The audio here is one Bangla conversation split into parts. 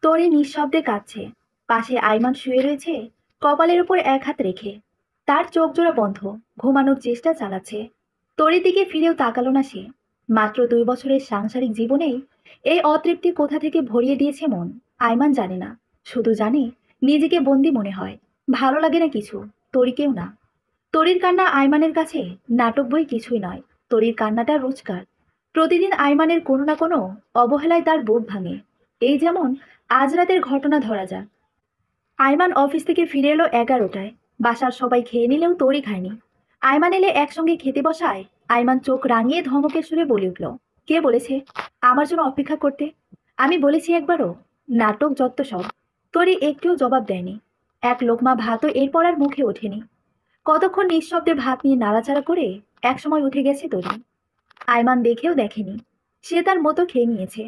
তরি নিঃশব্দে কাঁদছে। পাশে আইমান শুয়ে রয়েছে, কপালের উপর এক হাত রেখে। তার চোখ জোড়া বন্ধ, ঘুমানোর চেষ্টা চালাচ্ছে। তরির দিকে ফিরেও তাকালো না সে। মাত্র 2 বছরের সাংসারিক জীবনেই এই অতৃপ্তি কোথা থেকে ভরিয়ে দিয়েছে মন, আইমান জানে না। শুধু জানে নিজেকে বন্দি মনে হয়। ভালো লাগে না কিছু, তরিকেও না। তরির কান্না আইমানের কাছে নাটক বই কিছুই নয়। তরির কান্নাটা রোজকার। প্রতিদিন আইমানের কোনো না কোনো অবহেলায় তার বুক ভাঙে। এই যেমন আজ রাতের ঘটনা ধরা যাক। আইমান অফিস থেকে ফিরে এলো 11টায়। বাসার সবাই খেয়ে নিলেও তরি খায়নি। আইমান এলে একসঙ্গে খেতে বসায়। আইমান চোখ রাঙিয়ে ধমকের সুরে বলে উঠল, কে বলেছে আমার জন্য অপেক্ষা করতে? আমি বলেছি একবারও? নাটক যত সব। তরি একটুও জবাব দেয়নি। এক লোকমা ভাতও এরপর আর মুখে ওঠেনি। কতক্ষণ নিঃশব্দে ভাত নিয়ে নাড়াচাড়া করে একসময় উঠে গেছে তরি। আইমান দেখেও দেখেনি, সে তার মতো খেয়ে নিয়েছে।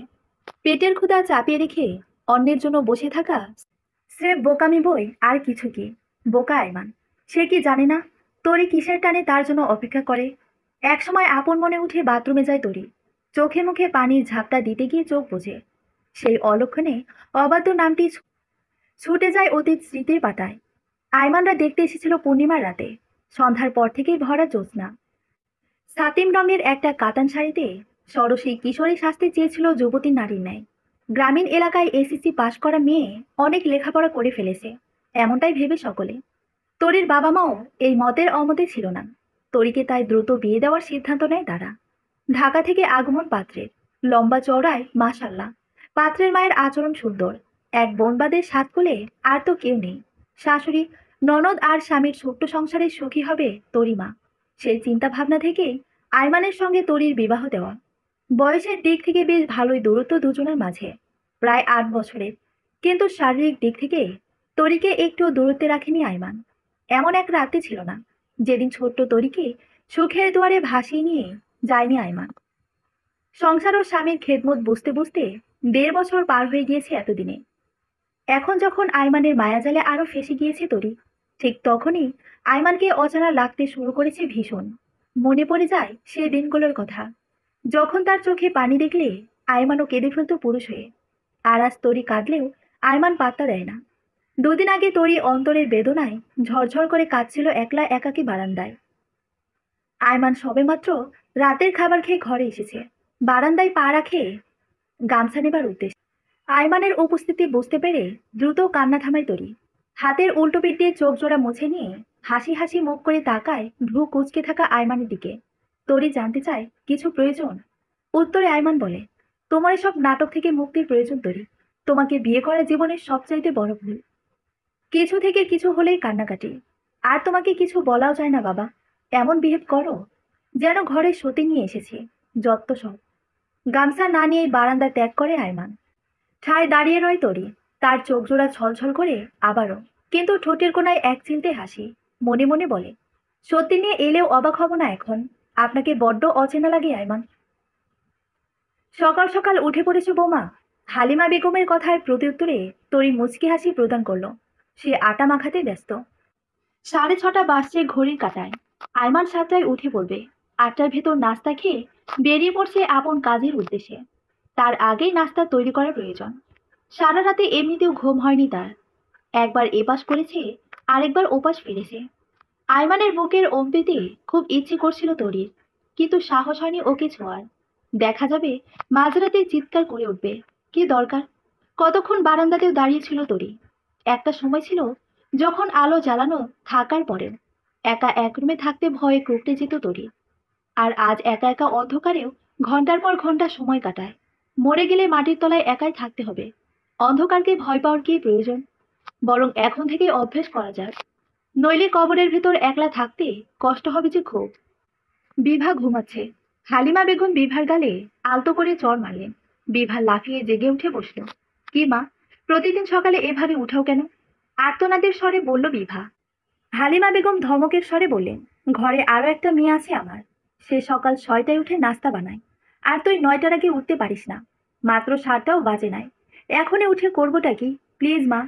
পেটের ক্ষুধা চাপিয়ে রেখে অন্যের জন্য বসে থাকা স্রেফ বোকামি বই আর কিছু কি। বোকা আইমান। সে কি জানে না তরি কিসের টানে তার জন্য অপেক্ষা করে? একসময় আপন মনে উঠে বাথরুমে যায় তরি। চোখে মুখে পানির ঝাপটা দিতে গিয়ে চোখ বোঝে। সেই অলক্ষণে অবাধ্য নামটি ছুটে যায় অতীত স্মৃতির পাতায়। আইমানরা দেখতে এসেছিল পূর্ণিমার রাতে। সন্ধ্যার পর থেকেই ভরা জ্যোৎস্না। সাতিম রঙের একটা কাতান শাড়িতে সরসী কিশোরী সাজতে চেয়েছিল যুবতী নারীর ন্যায়। গ্রামীণ এলাকায় এসএসসি পাশ করা মেয়ে অনেক লেখাপড়া করে ফেলেছে, এমনটাই ভেবে সকলে। তরির বাবা মাও এই মতের অমতে ছিল না। তরিকে তাই দ্রুত বিয়ে দেওয়ার সিদ্ধান্ত নেয় তারা। ঢাকা থেকে আগমন পাত্রের। লম্বা চওড়ায় মাশাল্লাহ। পাত্রের মায়ের আচরণ সুন্দর। এক বোন বাদে 7 কোলে আর তো কেউ নেই। শাশুড়ি, ননদ আর স্বামীর ছোট্ট সংসারে সুখী হবে তরিমা। সেই চিন্তা ভাবনা থেকে আইমানের সঙ্গে তরির বিবাহ দেওয়া। বয়সের দিক থেকে বেশ ভালোই দূরত্ব দুজনের মাঝে, প্রায় 8 বছরের। কিন্তু শারীরিক দিক থেকে তরিকে একটু দূরত্বে রাখেনি আইমান। এমন এক রাতে ছিল না যেদিন ছোট্ট তরিকে সুখের দুয়ারে ভাসিয়ে নিয়ে যায়নি আইমান। সংসার ও স্বামীর খেদমত বুঝতে বুঝতে 1.5 বছর পার হয়ে গিয়েছে এতদিনে। এখন যখন আইমানের মায়াজালে আরো ফেঁসে গিয়েছে তরি, ঠিক তখনই আইমানকে অজানা লাগতে শুরু করেছে ভীষণ। মনে পড়ে যায় সে দিনগুলোর কথা, যখন তার চোখে পানি দেখলে আইমানও কেঁদে ফেলত পুরুষ হয়ে। আর আজ তরি কাঁদলেও আইমান পাত্তা দেয় না। 2 দিন আগে তরি অন্তরের বেদনায় ঝরঝর করে কাঁদছিল একলা একাকী বারান্দায়। আয়মান সবেমাত্র রাতের খাবার খেয়ে ঘরে এসেছে। বারান্দায় পা রাখে গামছা নেবার উদ্দেশ্যে। আয়মানের উপস্থিতি বুঝতে পেরে দ্রুত কান্না থামায় তরি। হাতের উল্টো পিঠ দিয়ে চোখ জোড়া মুছে নিয়ে হাসি হাসি মুখ করে তাকায় ভ্রু কুঁচকে থাকা আয়মানের দিকে। তরি জানতে চায় কিছু প্রয়োজন? উত্তরে আয়মান বলে, তোমার এসব নাটক থেকে মুক্তির প্রয়োজন তরি। তোমাকে বিয়ে করা জীবনের সবচাইতে বড় ভুল। কিছু থেকে কিছু হলেই কান্নাকাটি। আর তোমাকে কিছু বলাও যায় না বাবা। এমন বিহেভ করো যেন ঘরে সতী নিয়ে এসেছি। যত্ত সব। গামছা না নিয়ে বারান্দা ত্যাগ করে আয়মান। ঠায় দাঁড়িয়ে রয় তরি। তার চোখ জোড়া ছলছল করে আবারও, কিন্তু ঠোঁটের কোনায় এক চিলতে হাসি। মনে মনে বলে, সত্যি নিয়ে এলেও অবাক হব না এখন। আপনাকে বড্ড অচেনা লাগে আয়মান। সকাল সকাল উঠে পড়েছে বৌমা। হালিমা বেগমের কথায় প্রত্যুত্তরে তরি মুচকি হাসি প্রদান করলো। সে আটা মাখাতে ব্যস্ত। 6:30 বাজছে ঘড়ির কাঁটায়। আয়মান 7টায় উঠে পড়বে। 8টার ভেতর নাস্তা খেয়ে বেরিয়ে পড়ছে আপন কাজের উদ্দেশ্যে। তার আগেই নাস্তা তৈরি করা প্রয়োজন। সারা রাতে এমনিতেও ঘুম হয়নি তার। একবার এপাশ করেছে, আরেকবার ওপাশ ফিরেছে। আয়মানের বুকের অম্বিতে খুব ইচ্ছে করছিল তরির, কিন্তু সাহস হয়নি ওকে ছোঁয়ার। দেখা যাবে মাঝরাতে চিৎকার করে উঠবে। কি দরকার? কতক্ষণ বারান্দাতেও দাঁড়িয়ে ছিল তরি। একটা সময় ছিল যখন আলো জ্বালানো থাকার পরেও একা এক রুমে থাকতে ভয়ে কুঁকড়ে যেত তরি। আর আজ একা একা অন্ধকারেও ঘন্টার পর ঘন্টা সময় কাটায়। মরে গেলে মাটির তলায় একাই থাকতে হবে। অন্ধকারকে ভয় পাওয়ার কি প্রয়োজন? বরং এখন থেকে অভ্যেস করা যাক। নইলে কবরের ভেতর একলা থাকতে কষ্ট হবে যে খুব। বিভা ঘুমাচ্ছে। হালিমা বেগম বিভার গালে আলতো করে চড় মারলেন। বিভা লাফিয়ে জেগে উঠে বসল। কি মা, প্রতিদিন সকালে এভাবে উঠাও কেন? আর্তনাদের স্বরে বলল বিভা। হালিমা বেগম ধমকের স্বরে বললেন, ঘরে আরো একটা মেয়ে আছে আমার। সে সকাল 6টায় উঠে নাস্তা বানায়। আর তুই 9টার আগে উঠতে পারিস না। মাত্র 7টাও বাজে নাই। এখনই উঠে করবোটা কি? প্লিজ মা।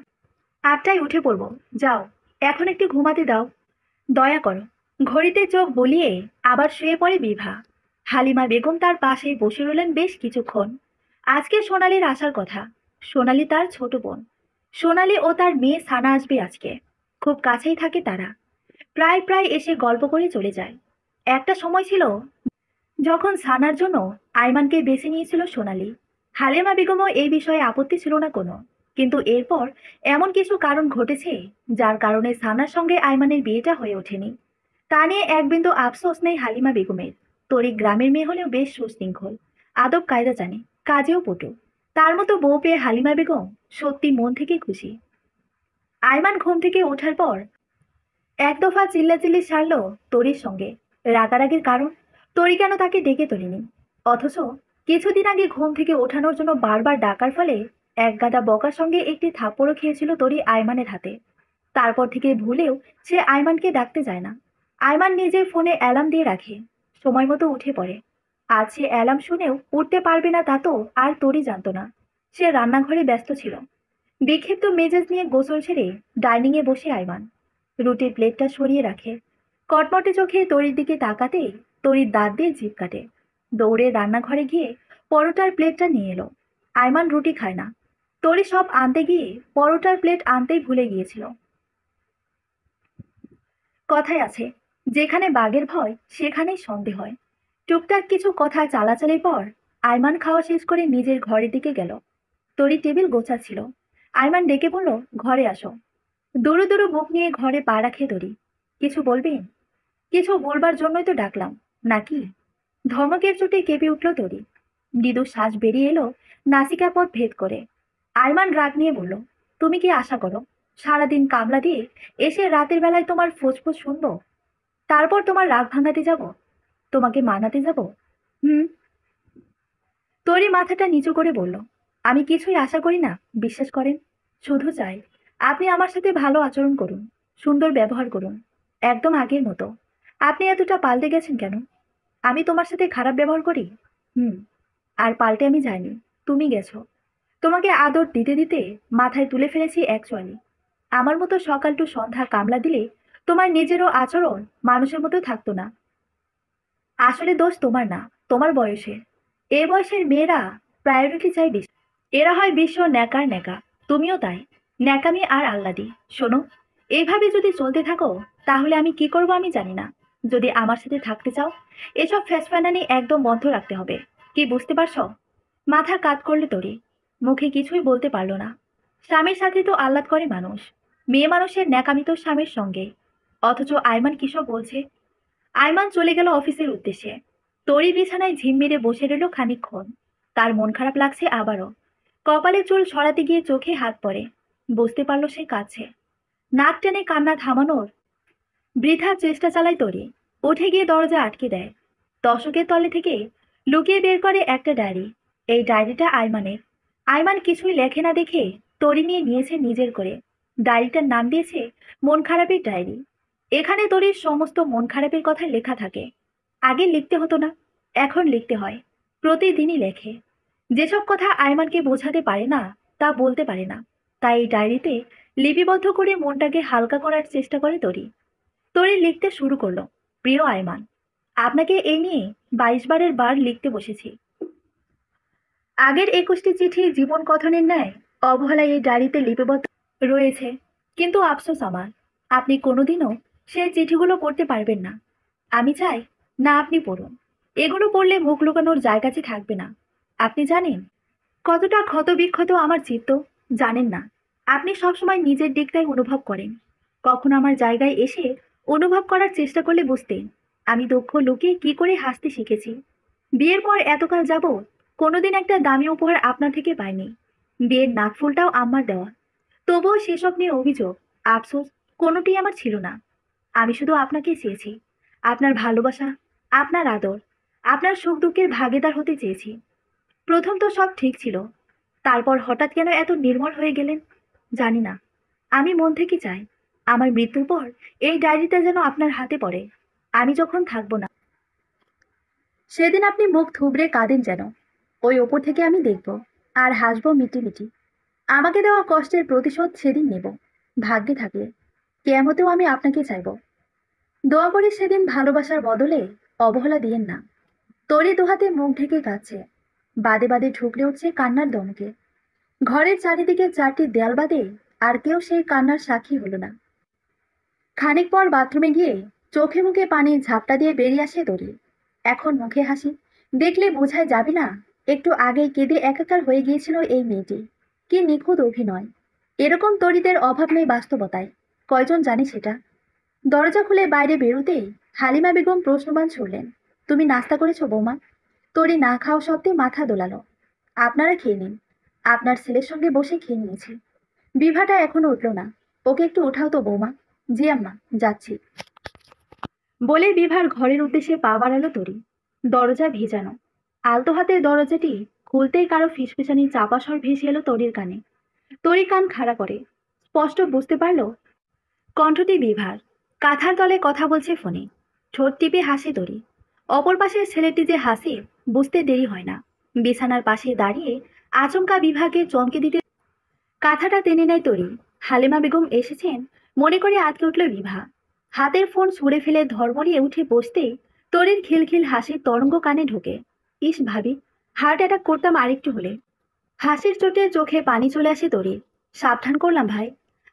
8টায় উঠে পড়বো। যাও, এখন একটু ঘুমাতে দাও। দয়া করো। ঘড়িতে চোখ বলিয়ে আবার শুয়ে পড়ে বিভা। হালিমা বেগম তার পাশে বসে রইলেন বেশ কিছুক্ষণ। আজকে সোনালির আসার কথা। সোনালি তার ছোট বোন। সোনালি ও তার মেয়ে সানা আসবে আজকে। খুব কাছেই থাকে তারা। প্রায় প্রায় এসে গল্প করে চলে যায়। একটা সময় ছিল যখন সানার জন্য আইমানকে বেছে নিয়েছিল সোনালি। হালিমা বেগমও এই বিষয়ে আপত্তি ছিল না কোনো। কিন্তু এরপর এমন কিছু কারণ ঘটেছে যার কারণে সানার সঙ্গে আইমানের বিয়েটা হয়ে ওঠেনি। তা নিয়ে এক বিন্দু আফসোস নেই হালিমা বেগমের। তরিক গ্রামের মেয়ে হলেও বেশ সুশৃঙ্খল, আদব কায়দা জানে, কাজেও পটু। তার মতো বউ পেয়ে হালিমা বেগম সত্যি মন থেকে খুশি। আইমান ঘুম থেকে ওঠার পর এক দফা চিল্লাচিল্লি সারল তরির সঙ্গে। রাগারাগির কারণ তরি কেন তাকে ডেকে তোলেনি, অথচ কিছুদিন আগে ঘুম থেকে ওঠানোর জন্য বারবার ডাকার ফলে এক গাদা বকার সঙ্গে একটি থাপ্পড়ও খেয়েছিল তরি আইমানের হাতে। তারপর থেকে ভুলেও সে আইমানকে ডাকতে যায় না। আইমান নিজের ফোনে অ্যালার্ম দিয়ে রাখে, সময় মতো উঠে পড়ে। আজ সে অ্যালার্ম শুনেও উঠতে পারবে না তা তো আর তরি জানতো না। সে রান্নাঘরে ব্যস্ত ছিল। বিক্ষিপ্ত মেজাজ নিয়ে গোসল ছেড়ে ডাইনিংয়ে বসে আইমান রুটির প্লেটটা সরিয়ে রাখে। কটমটে চোখে তরির দিকে তাকাতেই তরির দাঁত দিয়ে জিভ কাটে। দৌড়ে রান্নাঘরে গিয়ে পরোটার প্লেটটা নিয়ে এলো। আইমান রুটি খায় না। তরি সব আনতে গিয়ে পরোটার প্লেট আনতেই ভুলে গিয়েছিল। কথায় আছে, যেখানে বাঘের ভয় সেখানেই সন্দেহ হয়। টুকটাক কিছু কথা চালাচালির পর আইমান খাওয়া শেষ করে নিজের ঘরের দিকে গেল। তরি টেবিল গোছাচ্ছিল। আইমান ডেকে বলল, ঘরে আসো। দুরু দুরু বুক নিয়ে ঘরে পা রাখে তরি। কিছু বলবেন? কিছু বলবার জন্যই তো ডাকলাম, নাকি? ধমকের চোটে কেঁপে উঠল তরি। মৃদু শ্বাস বেরিয়ে এলো নাসিকা পথ ভেদ করে। আইমান রাগ নিয়ে বলল, তুমি কি আশা করো সারাদিন কামলা দিয়ে এসে রাতের বেলায় তোমার ফোঁস শুনবো? তারপর তোমার রাগ ভাঙাতে যাব? তোমাকে মানাতে যাব? হুম। তরি মাথাটা নিচু করে বলল, আমি কিছুই আশা করি না, বিশ্বাস করেন। শুধু চাই আপনি আমার সাথে ভালো আচরণ করুন, সুন্দর ব্যবহার করুন, একদম আগের মতো। আপনি এতটা পাল্টে গেছেন কেন? আমি তোমার সাথে খারাপ ব্যবহার করি? হুম। আর পাল্টে আমি যাইনি, তুমি গেছো। তোমাকে আদর দিতে দিতে মাথায় তুলে ফেলেছি এক চোয়ালি। আমার মতো সকাল টু সন্ধ্যা কামলা দিলে তোমার নিজেরও আচরণ মানুষের মতো থাকতো না। আসলে দোষ তোমার না, তোমার বয়সে। এ বয়সের মেয়েরা প্রায়োরিটি চাই বেশি। এরা হয় বিশ্ব ন্যাকার ন্যাকা। তুমিও তাই, ন্যাকামি আর আহ্লাদি। শোনো, এইভাবে যদি চলতে থাকো তাহলে আমি কি করব আমি জানি না। যদি আমার সাথে থাকতে চাও, এসব ফ্যাসফ্যানানি একদম বন্ধ রাখতে হবে। কি বুঝতে পারছো? মাথা কাত করলে তরি। মুখে কিছুই বলতে পারলো না। স্বামীর সাথে তো আহ্লাদ করে মানুষ। মেয়ে মানুষের ন্যাকামি তো স্বামীর সঙ্গে। অথচ আইমান কিসব বলছে। আইমান চলে গেল অফিসের উদ্দেশ্যে। তরি বিছানায় ঝিম মেরে বসে রইল খানিকক্ষণ। তার মন খারাপ লাগছে আবারও। কপালে চুল সরাতে গিয়ে চোখে হাত পড়ে। বুঝতে পারল সে কাছে। নাক টেনে কান্না থামানোর বৃথা চেষ্টা চালায় তরি। উঠে গিয়ে দরজা আটকে দেয়। দশকের তলে থেকে লুকিয়ে বের করে একটা ডায়েরি। এই ডায়েরিটা আইমানের। আইমান কিছুই লেখে না দেখে তরি নিয়ে নিয়েছে নিজের করে। ডায়েরিটার নাম দিয়েছে মন খারাপের ডায়েরি। এখানে তরির সমস্ত মন খারাপের কথা লেখা থাকে। আগে লিখতে হতো না, এখন লিখতে হয়। প্রতিদিনই লেখে। যেসব কথা আইমানকে বোঝাতে পারে না তা বলতে পারে না। তাই এই ডায়েরিতে লিপিবদ্ধ করে মনটাকে হালকা করার চেষ্টা করে তরি। তরি লিখতে শুরু করলো, প্রিয় আইমান, আপনাকে এই নিয়ে 22 বারের বার লিখতে বসেছি। আগের 21টি চিঠি জীবন কথনের ন্যায় অবহেলায় এই ডায়েরিতে লিপিবদ্ধ রয়েছে। কিন্তু আফসোস আমার, আপনি কোনোদিনও সেই চিঠিগুলো পড়তে পারবেন না। আমি চাই না আপনি পড়ুন। এগুলো পড়লে মুখ লুকানোর জায়গা যে থাকবে না। আপনি জানেন কতটা ক্ষত বিক্ষত আমার চিত্ত? জানেন না। আপনি সবসময় নিজের দিকটাই অনুভব করেন। কখন আমার জায়গায় এসে অনুভব করার চেষ্টা করলে বুঝতেন আমি দুঃখ লুকিয়ে কি করে হাসতে শিখেছি। বিয়ের পর এতকাল যাবৎ কোনোদিন একটা দামি উপহার আপনার থেকে পাইনি। বিয়ের নাকফুলটাও আমার দেওয়া। তবুও সেসব নিয়ে অভিযোগ, আফসোস কোনোটি আমার ছিল না। আমি শুধু আপনাকে চেয়েছি, আপনার ভালোবাসা, আপনার আদর, আপনার সুখ দুঃখের ভাগিদার হতে চেয়েছি। প্রথম তো সব ঠিক ছিল, তারপর হঠাৎ কেন এত নির্মল হয়ে গেলেন জানি না। আমি মন থেকে চাই আমার মৃত্যুর পর এই ডায়েরিটা যেন আপনার হাতে পড়ে। আমি যখন থাকবো না, সেদিন আপনি মুখ থুবড়ে কাঁদেন যেন। ওই ওপর থেকে আমি দেখব আর হাসবো মিটি মিটি। আমাকে দেওয়া কষ্টের প্রতিশোধ সেদিন নেব, ভাগ্যে থাকলে। কেয়ামতেও আমি আপনাকে চাইব। দোয়া করি সেদিন ভালোবাসার বদলে অবহেলা দিয়েন না। তরি দুহাতে মুখ ঢেকে কাঁদছে। বাদে বাদে ঢুকলে উঠছে কান্নার দমকে। ঘরের চারিদিকে চারটি দেয়াল বাদে আর কেউ সেই কান্নার সাক্ষী হলো না। খানিক পর বাথরুমে গিয়ে চোখে মুখে পানি ঝাপটা দিয়ে বেরিয়ে আসে তরি। এখন মুখে হাসি, দেখলে বোঝাই যাবে না একটু আগেই কেঁদে একাকার হয়ে গিয়েছিল এই মেয়েটি। কি নিখুঁত অভিনয়! এরকম তরিদের অভাব নেই বাস্তবতায়, কয়জন জানে সেটা। দরজা খুলে বাইরে বেরোতেই হালিমা বেগম প্রশ্নবান ছুড়লেন, তুমি নাস্তা করেছো বৌমা? তরি না খাওয়া সত্ত্বে মাথা দোলালো। আপনারা খেয়ে নিন, আপনার ছেলের সঙ্গে বসে খেয়ে নিয়েছি। বিভাটা এখনো উঠল না, ওকে একটু ওঠাও তো বৌমা। জি আম্মা, যাচ্ছি বলে বিভার ঘরের উদ্দেশ্যে পা বাড়ালো তরি। দরজা ভেজানো। আলতো হাতের দরজাটি খুলতেই কারো ফিসফিসানি চাপা স্বর ভেসে এলো তরির কানে। তরি কান খাড়া করে স্পষ্ট বুঝতে পারল কণ্ঠটি বিভার। কাঁথার তলে কথা বলছে ফোনে। ঠোঁট টিপে হাসে তরি। অপর পাশের ছেলেটি যে হাসে বুঝতে দেরি হয় না। বিছানার পাশে দাঁড়িয়ে আচমকা বিভাকে চমকে দিতে কাঁথাটা টেনে নেয় তরি। হালিমা বেগম এসেছেন মনে করে আটকে উঠল বিভা। হাতের ফোন ছুঁড়ে ফেলে ধর্মড়িয়ে উঠে বসতেই তরির খিলখিল হাসির তরঙ্গ কানে ঢোকে। ইস ভাবি, হার্ট অ্যাটাক করতাম আরেকটু হলে। হাসির চোটে চোখে পানি চলে আসে তরির। সাবধান করলাম ভাই,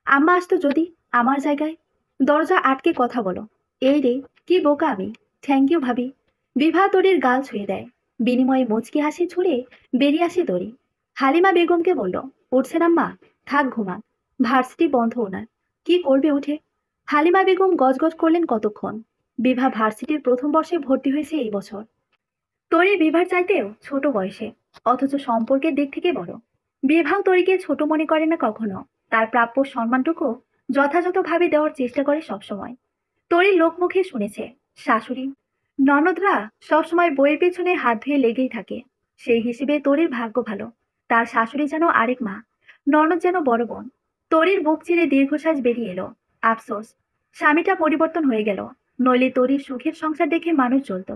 আম্মা আসতো যদি আমার জায়গায়। দরজা আটকে কথা বলো। এই রে, কি বোকা আমি। থ্যাংক ইউ ভাবি। বিভা তরির গাল ছুঁয়ে দেয়। বিনিময়ে মুচকি হাসি ছুঁড়ে বেরিয়ে আসে তরি। হালিমা বেগমকে বলল, উঠছেন আম্মা? থাক ঘুমান, ভার্সিটি বন্ধ ওনার। কি করবে উঠে? হালিমা বেগম গজগজ করলেন কতক্ষণ। বিভা ভার্সিটির প্রথম বর্ষে ভর্তি হয়েছে এই বছর। তরি বিভার চাইতেও ছোট বয়সে, অথচ সম্পর্কের দিক থেকে বড়। বিভাও তরিকে ছোট মনে করে না কখনো। তার প্রাপ্য সম্মানটুকু যথাযথভাবে দেওয়ার চেষ্টা করে সবসময়। তরির লোকমুখে শুনেছে শাশুড়ি ননদরা সবসময় বইয়ের পেছনে হাত ধুয়ে লেগেই থাকে। সেই হিসেবে তরির ভাগ্য ভালো। তার শাশুড়ি যেন আরেক মা, ননদ যেন বড় বোন। তরির বুক চিরে দীর্ঘশ্বাস বেরিয়ে এলো। আফসোস, স্বামীটা পরিবর্তন হয়ে গেল, নইলে তরির সুখের সংসার দেখে মানুষ চলত।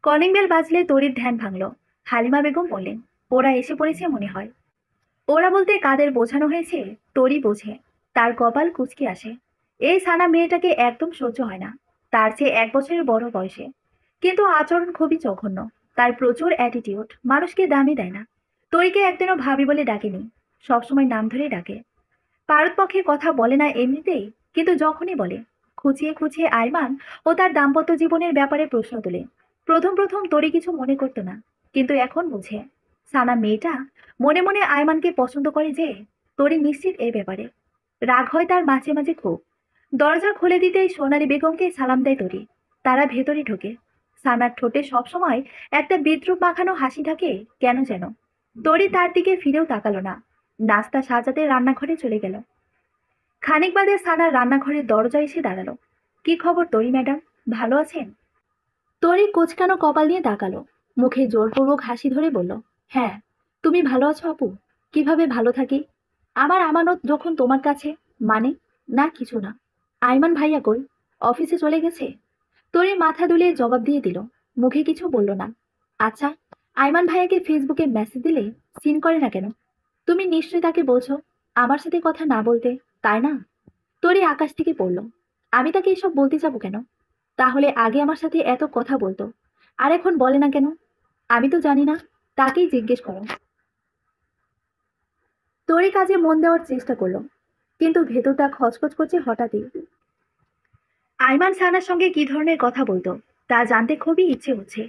কলিং বেল বাজলে তরির ধ্যান ভাঙল। হালিমা বেগম বললেন, ওরা এসে পড়েছে মনে হয়। ওরা বলতে কাদের বোঝানো হয়েছে তরি বোঝে। তার কপাল কুঁচকে আসে। এই সানা মেয়েটাকে একদম সহ্য হয় না। তার চেয়ে 1 বছরের বড় বয়সে, কিন্তু আচরণ খুবই জঘন্য। তার প্রচুর অ্যাটিটিউড, মানুষকে দামই দেয় না। তরিকে একদিনও ভাবি বলে ডাকেনি, সবসময় নাম ধরে ডাকে। পারতপক্ষে কথা বলে না এমনিতেই, কিন্তু যখনই বলে খুঁচিয়ে খুঁচিয়ে আইমান ও তার দাম্পত্য জীবনের ব্যাপারে প্রশ্ন তোলে। প্রথম প্রথম তরি কিছু মনে করতো না, কিন্তু এখন বুঝে। সানা মেয়েটা মনে মনে আইমানকে পছন্দ করে যে তরি নিশ্চিত এ ব্যাপারে। রাগ হয় তার মাঝে মাঝে খুব। দরজা খুলে দিতেই সোনালী বেগমকে সালাম দেয় তরি। তারা ভেতরে ঢোকে। সানার ঠোঁটে সবসময় একটা বিদ্রুপ মাখানো হাসি থাকে কেন যেন। তরি তার দিকে ফিরেও তাকালো না। নাস্তা সাজাতে রান্নাঘরে চলে গেল। খানিক বাদে সানার রান্নাঘরের দরজায় এসে দাঁড়ালো। কি খবর তরি ম্যাডাম, ভালো আছেন? তরি কোচকানো কপাল নিয়ে তাকালো। মুখে জোরপূর্বক হাসি ধরে বলল, হ্যাঁ। তুমি ভালো আছো আপু? কিভাবে ভালো থাকি? আমার আমানত যখন তোমার কাছে। মানে? না কিছু না। আইমান ভাইয়া কই? অফিসে চলে গেছে। তরি মাথা দুলিয়ে জবাব দিয়ে দিল, মুখে কিছু বলল না। আচ্ছা, আইমান ভাইয়াকে ফেসবুকে মেসেজ দিলে সিন করে না কেন? তুমি নিশ্চয়ই তাকে বলছো আমার সাথে কথা না বলতে, তাই না? তরি আকাশ থেকে পড়ল। আমি তাকে এসব বলতে যাবো কেন? তাহলে আগে আমার সাথে এত কথা বলতো, আর এখন বলে না কেন? আমি তো জানি না, তাকেই জিজ্ঞেস করো। তরি কাজে মন দেওয়ার চেষ্টা করলো, কিন্তু ভেতরটা খচখচ করছে হঠাৎই। আইমান সানার সঙ্গে কি ধরনের কথা বলতো তা জানতে খুবই ইচ্ছে হচ্ছে।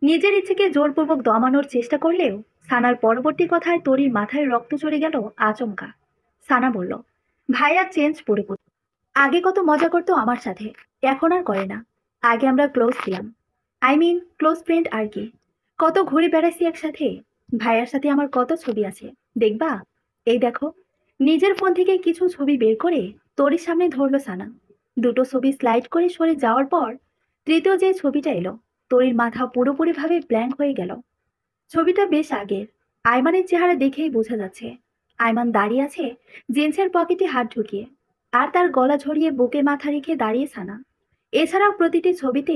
নিজের ইচ্ছেকে জোরপূর্বক দমানোর চেষ্টা করলেও সানার পরবর্তী কথায় তরির মাথায় রক্ত চড়ে গেল আচমকা। সানা বলল, ভাইয়া চেঞ্জ পুরোপুরি। আগে কত মজা করতো আমার সাথে, এখন আর করে না। আগে আমরা ক্লোজ ছিলাম, আই মিন ক্লোজ ফ্রেন্ড আর কি। কত ঘুরে বেড়াইছি একসাথে। ভাইয়ার সাথে আমার কত ছবি আছে, দেখবা? এই দেখো। নিজের ফোন থেকে কিছু ছবি বের করে তরির সামনে ধরলো সানা। দুটো ছবি স্লাইড করে সরে যাওয়ার পর তৃতীয় যে ছবিটা এলো, তরির মাথা পুরোপুরিভাবে ব্ল্যাঙ্ক হয়ে গেল। ছবিটা বেশ আগের। আইমানের চেহারা দেখেই বোঝা যাচ্ছে। আইমান দাঁড়িয়ে আছে জিন্সের পকেটে হাত ঢুকিয়ে, আর তার গলা ঝরিয়ে বুকে মাথা রেখে দাঁড়িয়ে সানা। এছাড়াও প্রতিটি ছবিতে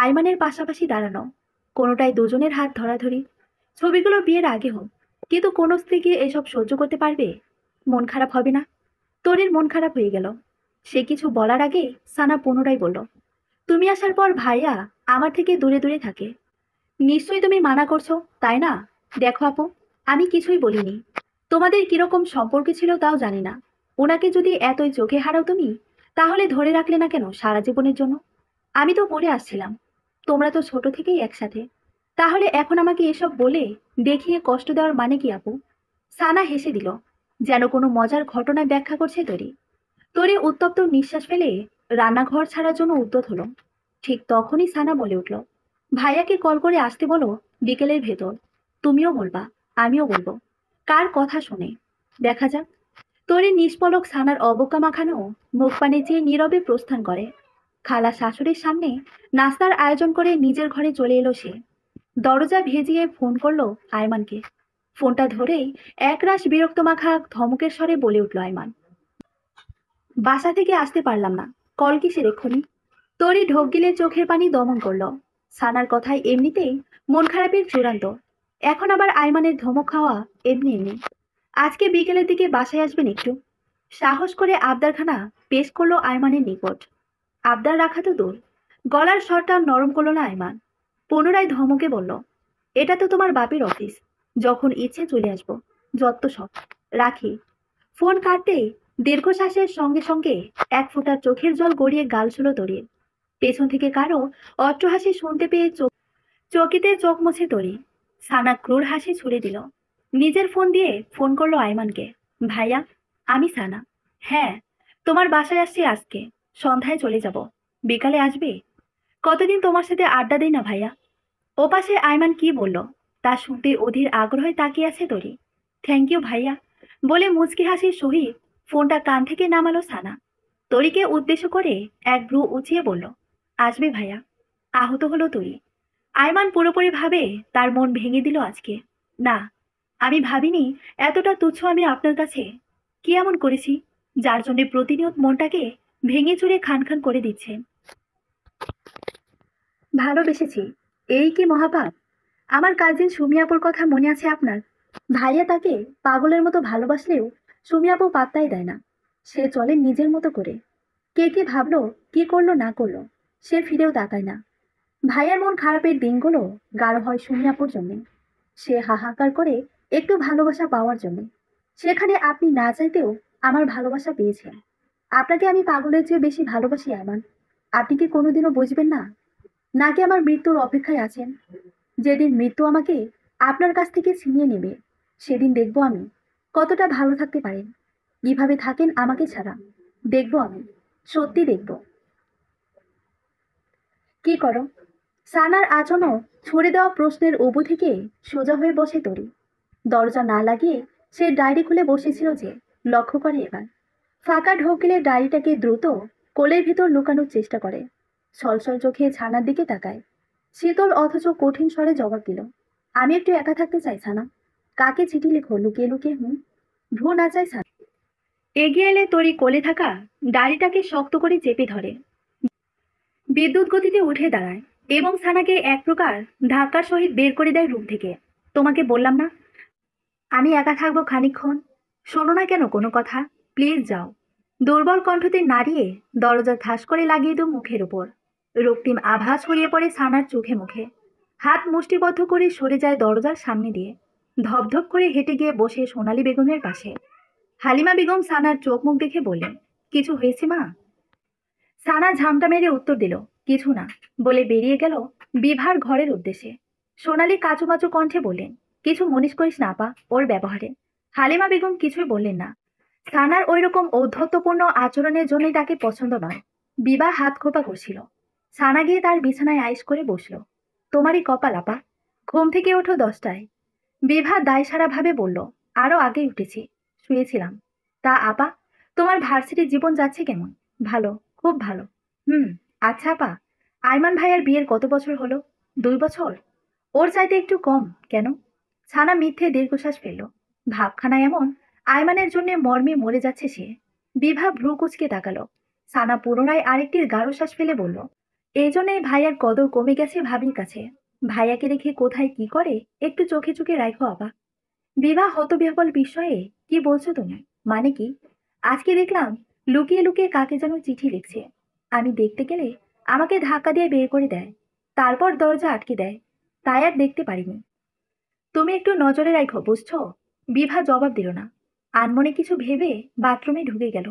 আইমানের পাশাপাশি দাঁড়ানো, কোনোটাই দুজনের হাত ধরাধরি। ছবিগুলো বিয়ের আগে হোক, কিন্তু কোন স্ত্রী কি এসব সহ্য করতে পারবে? মন খারাপ হবে না? তরির মন খারাপ হয়ে গেল। সে কিছু বলার আগে সানা পুনরায় বলল, তুমি আসার পর ভাইয়া আমার থেকে দূরে দূরে থাকে। নিশ্চয়ই তুমি মানা করছো, তাই না? দেখো আপু, আমি কিছুই বলিনি। তোমাদের কিরকম সম্পর্ক ছিল তাও জানি না। ওনাকে যদি এতই চোখে হারাও তুমি, তাহলে ধরে রাখলে না কেন সারা জীবনের জন্য? আমি তো পড়ে আসছিলাম, তোমরা তো ছোট থেকেই একসাথে। তাহলে এখন আমাকে এসব বলে দেখিয়ে কষ্ট দেওয়ার মানে কি আপু? সানা হেসে দিল, যেন কোনো মজার ঘটনা ব্যাখ্যা করছে তরি। তরি উত্তপ্ত নিঃশ্বাস ফেলে রান্নাঘর ছাড়ার জন্য উদ্যত হলো। ঠিক তখনই সানা বলে উঠল, ভাইয়াকে কল করে আসতে বলো বিকেলের ভেতর। তুমিও বলবা, আমিও বলবো। কার কথা শুনে দেখা যাক। তরি নিষ্পলক সানার অবজ্ঞা মাখানো মুখ পানে চেয়ে নীরবে প্রস্থান করে। খালা শাশুড়ির সামনে নাস্তার আয়োজন করে নিজের ঘরে চলে এলো সে। দরজা ভেজিয়ে ফোন করলো আয়মানকে। ফোনটা ধরেই একরাশ বিরক্ত মাখা ধমকের স্বরে বলে উঠল আয়মান, বাসা থেকে আসতে পারলাম না, কল কিসের এক্ষুনি? তরি ঢোক গিলে চোখের পানি দমন করলো। সানার কথায় এমনিতেই মন খারাপের চূড়ান্ত, এখন আবার আয়মানের ধমক খাওয়া এমনি এমনি। আজকে বিকেলের দিকে বাসায় আসবেন একটু। সাহস করে আবদারখানা পেশ করলো আয়মানের নিকট। আবদার রাখা তো দূর, গলার স্বরটা নরম করলো না আয়মান। পুনরায় ধমকে বলল, এটা তো তোমার বাপের অফিস, যখন ইচ্ছে চলে আসবো, যত সব। রাখি। ফোন কাটতেই দীর্ঘশ্বাসের সঙ্গে সঙ্গে এক ফোঁটা চোখের জল গড়িয়ে গাল ছিল তরির। পেছন থেকে কারো অট্টহাসি শুনতে পেয়ে চকিতে চোখ মুছে তরি। সানা ক্রূর হাসি ছুড়ে দিল। নিজের ফোন দিয়ে ফোন করলো আয়মানকে। ভাইয়া, আমি সানা। হ্যাঁ, তোমার বাসায় আসছি আজকে, সন্ধ্যায় চলে যাব। বিকালে আসবে? কতদিন তোমার সাথে আড্ডা দেই না ভাইয়া। ওপাশে আয়মান কি বলল তা শুনতে অধীর আগ্রহে তাকিয়ে আছে তরি। থ্যাংক ইউ ভাইয়া বলে মুচকি হাসির সহিত ফোনটা কান থেকে নামালো সানা। তরিকে উদ্দেশ্য করে এক ভ্রু উঁচিয়ে বলল, আসবে ভাইয়া। আহত হলো তরি। আয়মান পুরোপুরি ভাবে তার মন ভেঙে দিল আজকে। না, আমি ভাবিনি এতটা তুচ্ছ আমি আপনার কাছে। কি এমন করেছি যার জন্য প্রতিনিয়ত মনটাকে ভেঙে চুরে খান খান করে দিচ্ছেন? ভালোবেসেছি, এই কি মহাপাপ? আমার কাজিন সুমি আপুর কথা মনে আছে আপনার? ভাইয়া তাকে পাগলের মতো ভালোবাসলেও সুমি আপু পাত্তাই দেয় না। সে চলে নিজের মতো করে। কে কি ভাবলো, কি করলো না করলো, সে ফিরেও তাকায় না। ভাইয়ার মন খারাপের দিনগুলো গাঢ় হয় সুমি আপুর জন্যে। সে হাহাকার করে একটু ভালোবাসা পাওয়ার জন্য। সেখানে আপনি না চাইতেও আমার ভালোবাসা পেয়েছেন। আপনাকে আমি পাগলের চেয়ে বেশি ভালোবাসি আরমান। আপনি কি কোনোদিনও বুঝবেন না? নাকি আমার মৃত্যুর অপেক্ষায় আছেন? যেদিন মৃত্যু আমাকে আপনার কাছ থেকে ছিনিয়ে নেবে, সেদিন দেখব আমি কতটা ভালো থাকতে পারেন। কিভাবে থাকেন আমাকে ছাড়া, দেখব আমি, সত্যি দেখব। কি করো? সানার আচমক ছুড়ে দেওয়া প্রশ্নের উবু থেকে সোজা হয়ে বসে তরি। দরজা না লাগিয়ে সে ডায়েরি খুলে বসেছিল যে, লক্ষ্য করে এবার ফাঁকা ঢোকলে ডায়েরিটাকে দ্রুত কোলের ভিতর লুকানোর চেষ্টা করে। ছলছল চোখে ছানার দিকে তাকায়। শীতল অথচ কঠিন স্বরে জবাব দিল, আমি একটু একা থাকতে চাই ছানা। কাকে চিঠি লেখো লুকিয়ে লুকিয়ে? ভ্রু না চাই ছানা। এগিয়ে এলে তরি কোলে থাকা ডায়েরিটাকে শক্ত করে চেপে ধরে। বিদ্যুৎ গতিতে উঠে দাঁড়ায় এবং সানাকে এক প্রকার ধাক্কার সহিত বের করে দেয় রুম থেকে। তোমাকে বললাম না আমি একা থাকবো খানিকক্ষণ? শোনো না কেন কোনো কথা? প্লিজ যাও। দুর্বল কণ্ঠতে নাড়িয়ে দরজা ঠাস করে লাগিয়ে দাও মুখের উপর। রক্তিম আভা ছড়িয়ে পড়ে সানার চোখে মুখে। হাত মুষ্টিবদ্ধ করে সরে যায় দরজার সামনে দিয়ে। ধপধপ করে হেঁটে গিয়ে বসে সোনালী বেগমের পাশে। হালিমা বেগম সানার চোখ মুখ দেখে বললেন, কিছু হয়েছে মা? সানা ঝামটা মেরে উত্তর দিল, কিছু না, বলে বেরিয়ে গেল বিভার ঘরের উদ্দেশ্যে। সোনালি কাঁচুমাচু কণ্ঠে বললেন, কিছু মনিস করিস না আপা ওর ব্যবহারে। হালিমা বেগম কিছুই বললেন না। সানার ওই রকম ঔদ্ধত্যপূর্ণ আচরণের জন্যই তাকে পছন্দ নয়। বিভা হাত খোপা করছিল। সানা গিয়ে তার বিছানায় আইস করে বসল। তোমারই কপাল আপা, ঘুম থেকে ওঠো 10টায়। বিভা দায়সারা ভাবে বলল, আরো আগেই উঠেছি, শুয়েছিলাম। তা আপা, তোমার ভার্সিটির জীবন যাচ্ছে কেমন? ভালো, খুব ভালো। হুম। আচ্ছা আপা, আয়মান ভাইয়ার বিয়ের কত বছর হলো? 2 বছর? ওর চাইতে একটু কম কেন? ছানা মিথ্যে দীর্ঘশ্বাস ফেলল। ভাবখানা এমন, আয়মানের জন্য মর্মে মরে যাচ্ছে সে। বিভা ভ্রু কুচকে তাকালো। সানা পুনরায় আরেকটি গাঢ় শ্বাস ফেলে বলল, এই জন্যই ভাইয়ার কদর কমে গেছে ভাবির কাছে। ভাইয়াকে রেখে কোথায় কি করে একটু চোখে চোখে রাখো আবা। বিভা হতবিহ্বল বিস্ময়ে, কি বলছো তুমি? মানে কি? আজকে দেখলাম লুকিয়ে লুকিয়ে কাকে যেন চিঠি লিখছে। আমি দেখতে গেলে আমাকে ধাক্কা দিয়ে বের করে দেয়, তারপর দরজা আটকে দেয়। তাই আর দেখতে পারিনি। তুমি একটু নজরে রাখো বুঝছো? বিভা জবাব দিল না। আনমনে কিছু ভেবে বাথরুমে ঢুকে গেল।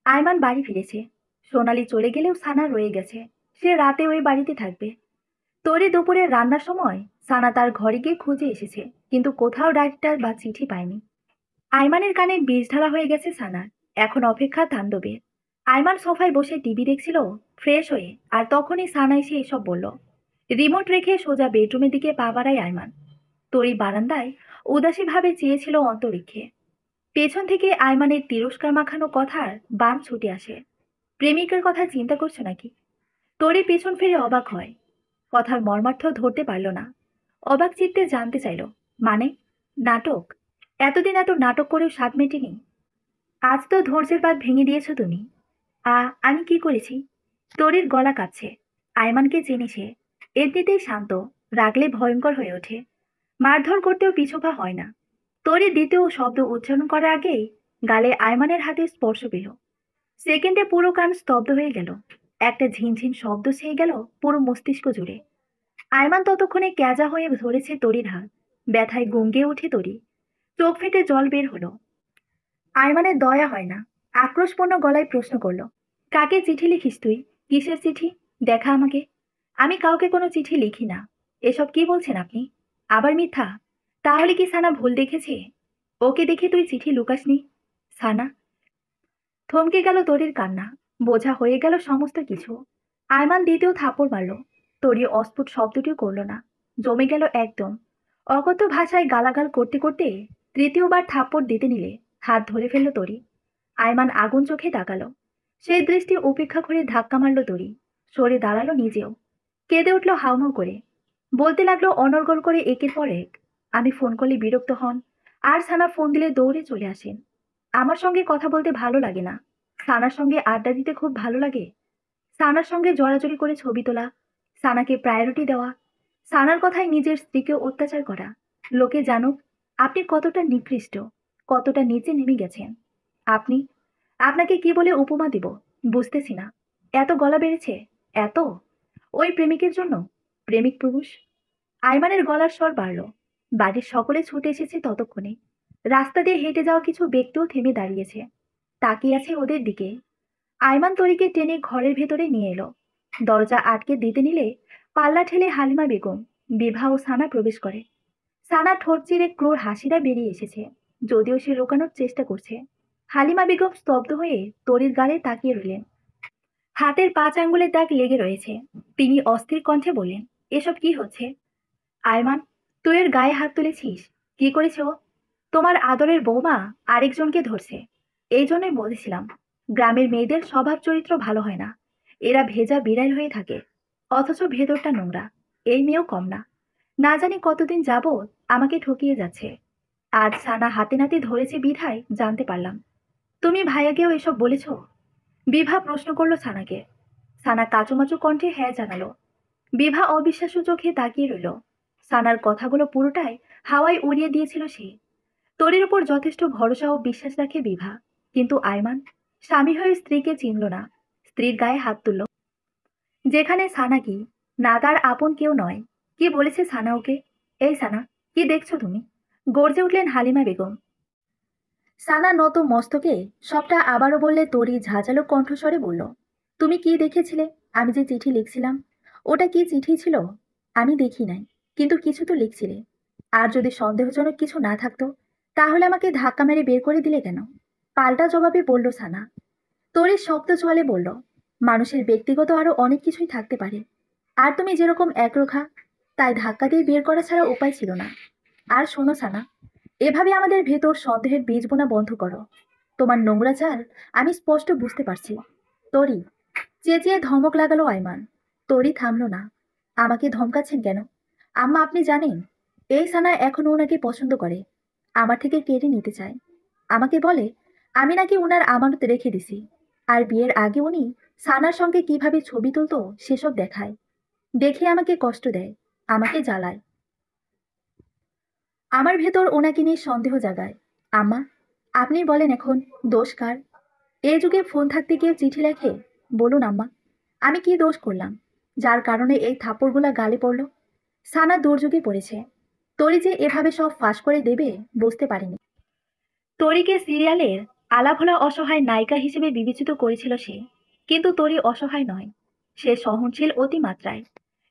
আয়মান বাড়ি ফিরেছে। সোনালি চলে গেলেও সানা রয়ে গেছে। সে রাতে ওই বাড়িতে থাকবে। তরি দুপুরে রান্নার সময় সানা তার ঘরে গিয়ে খুঁজে এসেছে, কিন্তু কোথাও ডায়েরিটা বা চিঠি পায়নি। আয়মানের কানে বিষ ঢালা হয়ে গেছে সানার। এখন অপেক্ষা তাণ্ডবে। আয়মান সোফায় বসে টিভি দেখছিল ফ্রেশ হয়ে, আর তখনই সানা এসে এসব বলল। রিমোট রেখে সোজা বেডরুমের দিকে পা বাড়ায় আয়মান। তরি বারান্দায় উদাসীভাবে চেয়েছিল অন্তরিক্ষে। পেছন থেকে আয়মানের তিরস্কার মাখানো কথার বান ছুটে আসে। প্রেমিকের কথা চিন্তা করছো নাকি? তরি পেছন ফিরে অবাক হয়। কথার মর্মার্থ ধরতে পারল না। অবাক চিত্তে জানতে চাইল, মানে নাটক? এতদিন এত নাটক করেও স্বাদ মেটেনি? আজ তো ধৈর্যের বাঁধ ভেঙে দিয়েছো তুমি। আমি কি করেছি? তরির গলা কাঁপছে। আয়মানকে চেনে সে। এমনিতেই শান্ত, রাগলে ভয়ঙ্কর হয়ে ওঠে। মারধর করতেও পিছপা হয় না। তরি দ্বিতীয় শব্দ উচ্চারণ করার আগেই গালে আয়মানের হাতে স্পর্শ পেল। সেকেন্ডে পুরো কান স্তব্ধ হয়ে গেল। একটা ঝিনঝিন শব্দ ছেয়ে গেল পুরো মস্তিষ্ক জুড়ে। আয়মান ততক্ষণে ক্যাজা হয়ে ধরেছে তরির হাত। ব্যথায় গুঙ্গে ওঠে তরি। চোখ ফেটে জল বের হলো। আয়মানের দয়া হয় না। আক্রোশপূর্ণ গলায় প্রশ্ন করলো, কাকে চিঠি লিখিস তুই? কিসের চিঠি? দেখা আমাকে। আমি কাউকে কোনো চিঠি লিখি না। এসব কি বলছেন আপনি? আবার মিথ্যা? তাহলে কি সানা ভুল দেখেছে? ওকে দেখে তুই চিঠি লুকাসনি? সানা? থমকে গেল তরির কান্না। বোঝা হয়ে গেল সমস্ত কিছু। আয়মান দ্বিতীয় থাপ্পড় মারল। তরি অস্ফুট শব্দটিও করল না। জমে গেল একদম। অগত্য ভাষায় গালাগাল করতে করতে তৃতীয়বার থাপ্পড় দিতে নিলে হাত ধরে ফেলল তরি। আয়মান আগুন চোখে তাকালো। সেই দৃষ্টি উপেক্ষা করে ধাক্কা মারল তরি। সরে দাঁড়ালো নিজেও। কেঁদে উঠল হাউমাউ করে। বলতে লাগলো অনর্গল করে একের পর এক। আমি ফোন করলে বিরক্ত হন, আর সানা ফোন দিলে দৌড়ে চলে আসেন। আমার সঙ্গে কথা বলতে ভালো লাগে না। সানার সঙ্গে আড্ডা দিতে খুব ভালো লাগে। সানার সঙ্গে জড়াজড়ি করে ছবি তোলা, সানাকে প্রায়োরিটি দেওয়া, সানার কথায় নিজের স্ত্রীকে অত্যাচার করা। লোকে জানুক আপনি কতটা নিকৃষ্ট, কতটা নিচে নেমে গেছেন। আপনি, আপনাকে কি বলে উপমা দিব বুঝতেছি না। এত গলা বেড়েছে? এত? ওই প্রেমিকের জন্য? প্রেমিক পুরুষ? আইমানের গলার স্বর বাড়ল। বাড়ির সকলে ছুটে এসেছে ততক্ষণে। রাস্তা দিয়ে হেঁটে যাওয়া কিছু ব্যক্তিও থেমে দাঁড়িয়েছে, তাকিয়ে আছে ওদের দিকে। আইমান তরিকে টেনে ঘরের ভেতরে নিয়ে এলো। দরজা আটকে দিতে নিলে পাল্লা ঠেলে হালিমা বেগম, বিভা ও সানা প্রবেশ করে। সানা ঠোঁট চিরে ক্রোর হাসিটা বেরিয়ে এসেছে, যদিও সে লুকানোর চেষ্টা করছে। হালিমা বেগম স্তব্ধ হয়ে তরির গালে তাকিয়ে রইলেন। হাতের 5 আঙ্গুলের দাগ লেগে রয়েছে। তিনি অস্থির কণ্ঠে বললেন, এসব কি হচ্ছে? আয়মান, তুই এর গায়ে হাত তুলেছিস? কি করেছে ও? তোমার আদরের বৌমা আরেকজনকে ধরছে। এই জন্যই বলেছিলাম, গ্রামের মেয়েদের স্বভাব চরিত্র ভালো হয় না। এরা ভেজা বিড়াল হয়ে থাকে, অথচ ভেতরটা নোংরা। এই মেয়েও কম না। না জানি কতদিন যাবৎ আমাকে ঠকিয়ে যাচ্ছে। আজ সানা হাতে নাতে ধরেছে বিধায় জানতে পারলাম। তুমি ভাইয়াকেও এসব বলেছ? বিভা প্রশ্ন করলো সানাকে। সানা কাচুমাচু কণ্ঠে হ্যাঁ জানালো। বিভা অবিশ্বাস্য চোখে তাকিয়ে রইল। সানার কথাগুলো পুরোটাই হাওয়ায় উড়িয়ে দিয়েছিল সে। তরির উপর যথেষ্ট ভরসা ও বিশ্বাস রাখে বিভা, কিন্তু আয়মান স্বামী হয়ে স্ত্রীকে চিনল না, স্ত্রীর গায়ে হাত তুলল। যেখানে সানা কি না তার আপন কেউ নয়। কি বলেছে সানা ওকে? এই সানা, কি দেখছো তুমি? গর্জে উঠলেন হালিমা বেগম। সানা নত মস্তকে সবটা আবারও বললে তরি ঝাঁঝালো কণ্ঠস্বরে বলল, তুমি কি দেখেছিলে? আমি যে চিঠি লিখছিলাম, ওটা কি চিঠি ছিল? আমি দেখি নাই, কিন্তু কিছু তো লিখছিলে। আর যদি সন্দেহজনক কিছু না থাকতো, তাহলে আমাকে ধাক্কা মেরে বের করে দিলে কেন? পাল্টা জবাবে বলল সানা। তরির শব্দ চলে বলল, মানুষের ব্যক্তিগত আরো অনেক কিছুই থাকতে পারে। আর তুমি যেরকম একরোখা, তাই ধাক্কা দিয়ে বের করা ছাড়া উপায় ছিল না। আর শোনো সানা, এভাবে আমাদের ভেতর সন্দেহের বীজ বোনা বন্ধ করো। তোমার নোংরা চাল আমি স্পষ্ট বুঝতে পারছি। তরি, চেঁচিয়ে ধমক লাগালো আয়মান। তরি থামলো না। আমাকে ধমকাচ্ছেন কেন? আম্মা, আপনি জানেন এই সানা এখনো ওনাকে পছন্দ করে, আমার থেকে কেড়ে নিতে চায়। আমাকে বলে আমি নাকি ওনার আমানত রেখে দিছি, আর বিয়ের আগে উনি সানার সঙ্গে কিভাবে ছবি তুলতো সেসব দেখায়। দেখে আমাকে কষ্ট দেয়, আমাকে জ্বালায়। আমার ভেতর ওনাকে নিয়ে সন্দেহ জাগায়। আম্মা, আপনি বলেন এখন দোষ কার? এই যুগে ফোন থাকতে কেউ চিঠি লেখে? বলুন আম্মা, আমি কি দোষ করলাম যার কারণে এই থাপ্পড়গুলা গালে পড়ল? সানা দুর্যোগে পড়েছে। তরি যে এভাবে সব ফাঁস করে দেবে বুঝতে পারিনি। তরিকে সিরিয়ালের আলাভোলা অসহায় নায়িকা হিসেবে বিবেচিত করেছিল সে, কিন্তু তরি অসহায় নয়, সে সহনশীল অতিমাত্রায়।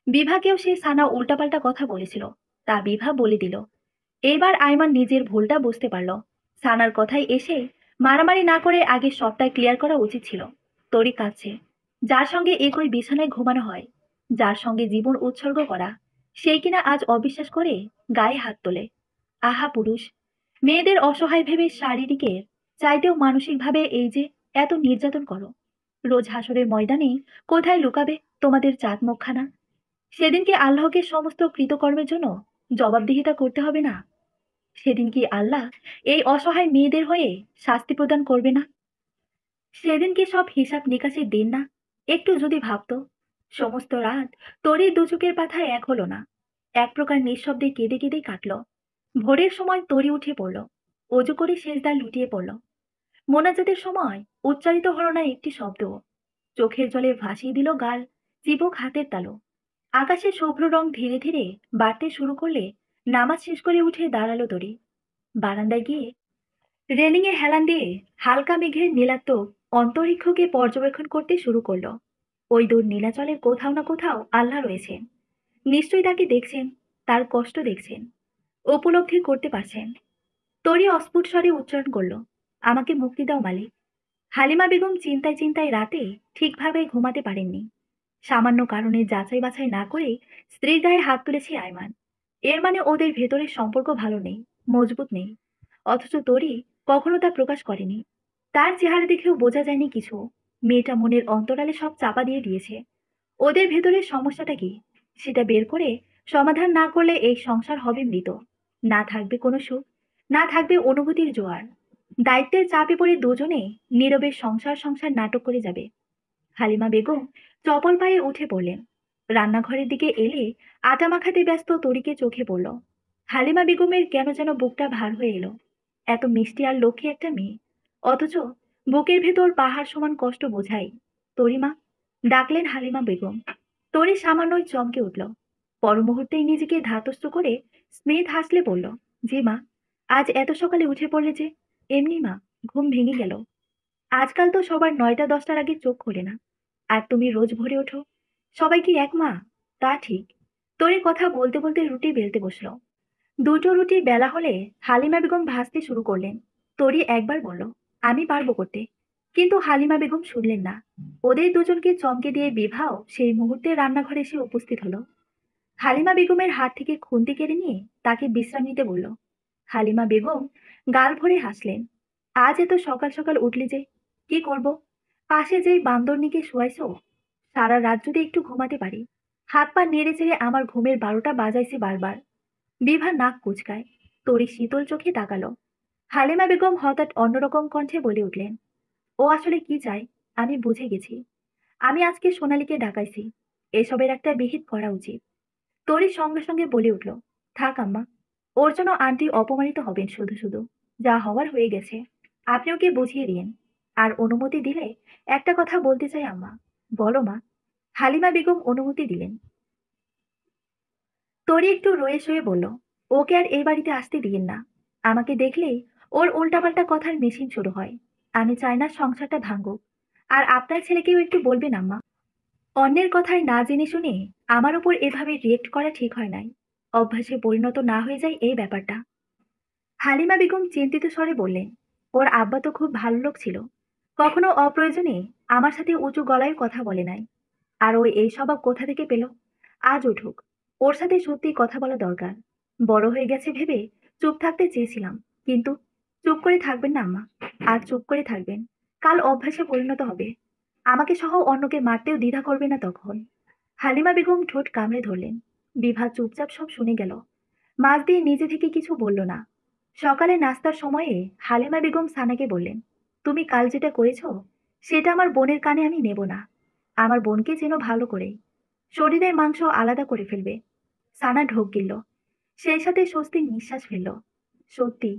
বিভাকেও সে সানা উল্টাপাল্টা কথা বলেছিল, তা বিভা বলে দিল। এবার আইমান নিজের ভুলটা বুঝতে পারল। সানার কথায় এসে মারামারি না করে আগে সবটা ক্লিয়ার করা উচিত ছিল। তরি কাঁদছে, যার সঙ্গে একই বিছানায় ঘুমানো হয়, যার সঙ্গে জীবন উৎসর্গ করা, সেই কিনা আজ অবিশ্বাস করে গায়ে হাত তোলে। আহা পুরুষ, মেয়েদের অসহায় ভেবে শারীরিকের চাইতেও মানসিকভাবে এই যে এত নির্যাতন করো। রোজ হাসরের ময়দানে কোথায় লুকাবে তোমাদের চাঁদ মুখখানা? সেদিন কি আল্লাহকে সমস্ত কৃতকর্মের জন্য জবাবদিহিতা করতে হবে না? সেদিন কি আল্লাহ এই অসহায় মেয়েদের হয়ে শাস্তি প্রদান করবে না? সেদিন কি সব হিসাব নিকাশের দিন না? একটু যদি ভাবতো। সমস্ত রাত তরির দুচোখের পাথায় এক হলো না, এক প্রকার নিঃশব্দে কেঁদে কেঁদে কাটল। ভোরের সময় তরি উঠে পড়ল, অজু করে শেষদার লুটিয়ে পড়ল। মোনাজাতের সময় উচ্চারিত হলো না একটি শব্দ। চোখের জলে ভাসিয়ে দিল গাল, চিবুক হাতের তালু। আকাশে শুভ্র রং ধীরে ধীরে বাড়তে শুরু করলে নামাজ শেষ করে উঠে দাঁড়ালো তরি। বারান্দায় গিয়ে রেলিংয়ে হেলান দিয়ে হালকা মেঘের নীলাত্মক অন্তরিক্ষকে পর্যবেক্ষণ করতে শুরু করলো। ওই দূর নীলাচলের কোথাও না কোথাও আল্লাহ রয়েছেন, নিশ্চয়ই তাকে দেখছেন, তার কষ্ট দেখছেন, উপলব্ধি করতে পারছেন। তরি অস্ফুট স্বরে উচ্চারণ করলো, আমাকে মুক্তি দাও মালিক। হালিমা বেগম চিন্তায় চিন্তায় রাতে ঠিকভাবে ঘুমাতে পারেননি। সামান্য কারণে যাচাই বাছাই না করে স্ত্রীর গায়ে হাত তুলেছে আয়মান। এর মানে ওদের ভেতরের সম্পর্ক ভালো নেই, মজবুত নেই। অথচ তরি কখনো তা প্রকাশ করেনি। তার চেহারা দেখেও বোঝা যায়নি কিছু। মেয়েটা মনের অন্তরালে সব চাপা দিয়ে দিয়েছে। ওদের ভেতরের সমস্যাটা কি, সেটা বের করে সমাধান না করলে এই সংসার হবে মৃত। না থাকবে কোনো সুখ, না থাকবে অনুভূতির জোয়ার। দায়িত্বের চাপে পড়ে দুজনে নীরবে সংসার সংসার নাটক করে যাবে। হালিমা বেগম চপল পায়ে উঠে পড়লেন। রান্নাঘরের দিকে এলে আটা মাখাতে ব্যস্ত তরিকে চোখে পড়ল। হালিমা বেগমের কেন যেন বুকটা ভার হয়ে এলো। এত মিষ্টি আর লক্ষ্মী একটা মেয়ে, অথচ বুকের ভেতর পাহাড় সমান কষ্ট বোঝাই। তরিমা ডাকলেন হালিমা বেগম। তরি সামান্যই চমকে উঠল। পর মুহূর্তেই নিজেকে ধাতস্থ করে স্মিত হাসলে বলল, জি মা। আজ এত সকালে উঠে পড়লে যে? এমনি মা, ঘুম ভেঙে গেল। আজকাল তো সবার 9টা 10টার আগে চোখ খোলে না, আর তুমি রোজ ভোরে ওঠো। সবাই কি এক মা? তা ঠিক। তরি কথা বলতে বলতে রুটি বেলতে বসলো। দুটো রুটি বেলা হলে হালিমা বেগম ভাজতে শুরু করলেন। তরি একবার বলল, আমি পারবো করতে, কিন্তু হালিমা বেগম শুনলেন না। ওদের দুজনকে চমকে দিয়ে বিভাও সেই মুহূর্তে রান্নাঘরে এসে উপস্থিত হলো। হালিমা বেগমের হাত থেকে খুন্তি কেড়ে নিয়ে তাকে বিশ্রাম নিতে বলল। হালিমা বেগম গাল ভরে হাসলেন। আজ এত সকাল সকাল উঠলি যে? কি করব? পাশে যেই বান্দরনিকে শোয়াইছো, সারা রাত যদি একটু ঘুমাতে পারি। হাত পা নেড়ে চেড়ে আমার ঘুমের 12টা বাজাইছে বারবার। বিভা নাক কুচকায়। তরি শীতল চোখে তাকালো। হালিমা বেগম হঠাৎ অন্যরকম কণ্ঠে বলে উঠলেন, ও আসলে কি চায় আমি বুঝে গেছি। আমি আজকে সোনালীকে ডাকাইছি, এসবের একটা বিহিত করা উচিত। তরি সঙ্গে সঙ্গে বলে উঠল, থাক আম্মা, ওর জন্য আন্টি অপমানিত হবেন শুধু শুধু। যা হওয়ার হয়ে গেছে, আপনি ওকে বুঝিয়ে দিন। আর অনুমতি দিলে একটা কথা বলতে চাই আম্মা। বলো মা। হালিমা বেগম অনুমতি দিলেন। তরি একটু রয়ে সয়ে বলল, ওকে আর এই বাড়িতে আসতে দিয়েন না। আমাকে দেখলেই ওর উল্টাপাল্টা কথার মেশিন শুরু হয়। আমি চাই না সংসারটা ভাঙুক। আর আপনার ছেলেকেও একটু বলবেন আম্মা। অন্যের কথায় না জেনে শুনে আমার উপর এভাবে রিয়েক্ট করা ঠিক হয় নাই। অভ্যাসে পরিণত না হয়ে যায় এই ব্যাপারটা। হালিমা বেগম চিন্তিত স্বরে বললেন, ওর আব্বা তো খুব ভালো লোক ছিল, কখনো অপ্রয়োজনে আমার সাথে উঁচু গলায় কথা বলে নাই। আর ও এই স্বভাব কোথা থেকে পেল? আজ উঠুক, ওর সাথে সত্যি কথা বলা দরকার। বড় হয়ে গেছে ভেবে চুপ থাকতে চেয়েছিলাম, কিন্তু চুপ করে থাকবেন না আম্মা। আজ চুপ করে থাকবেন, কাল অভ্যাসে পরিণত হবে। আমাকে সহ অন্যকে মারতেও দ্বিধা করবে না তখন। হালিমা বেগম ঠোঁট কামড়ে ধরলেন। বিভা চুপচাপ সব শুনে গেল। মাঝ দিয়ে নিজে থেকে কিছু বলল না। সকালে নাস্তার সময়ে হালিমা বেগম সানাকে বললেন, তুমি কাল যেটা করেছ, সেটা আমার বোনের কানে আমি নেব না। আমার বোনকে যেন ভালো করে, শরীরের মাংস আলাদা করে ফেলবে। সানা ঢোক গিলল, সেই সাথে স্বস্তির নিঃশ্বাস ফেলল। সত্যি,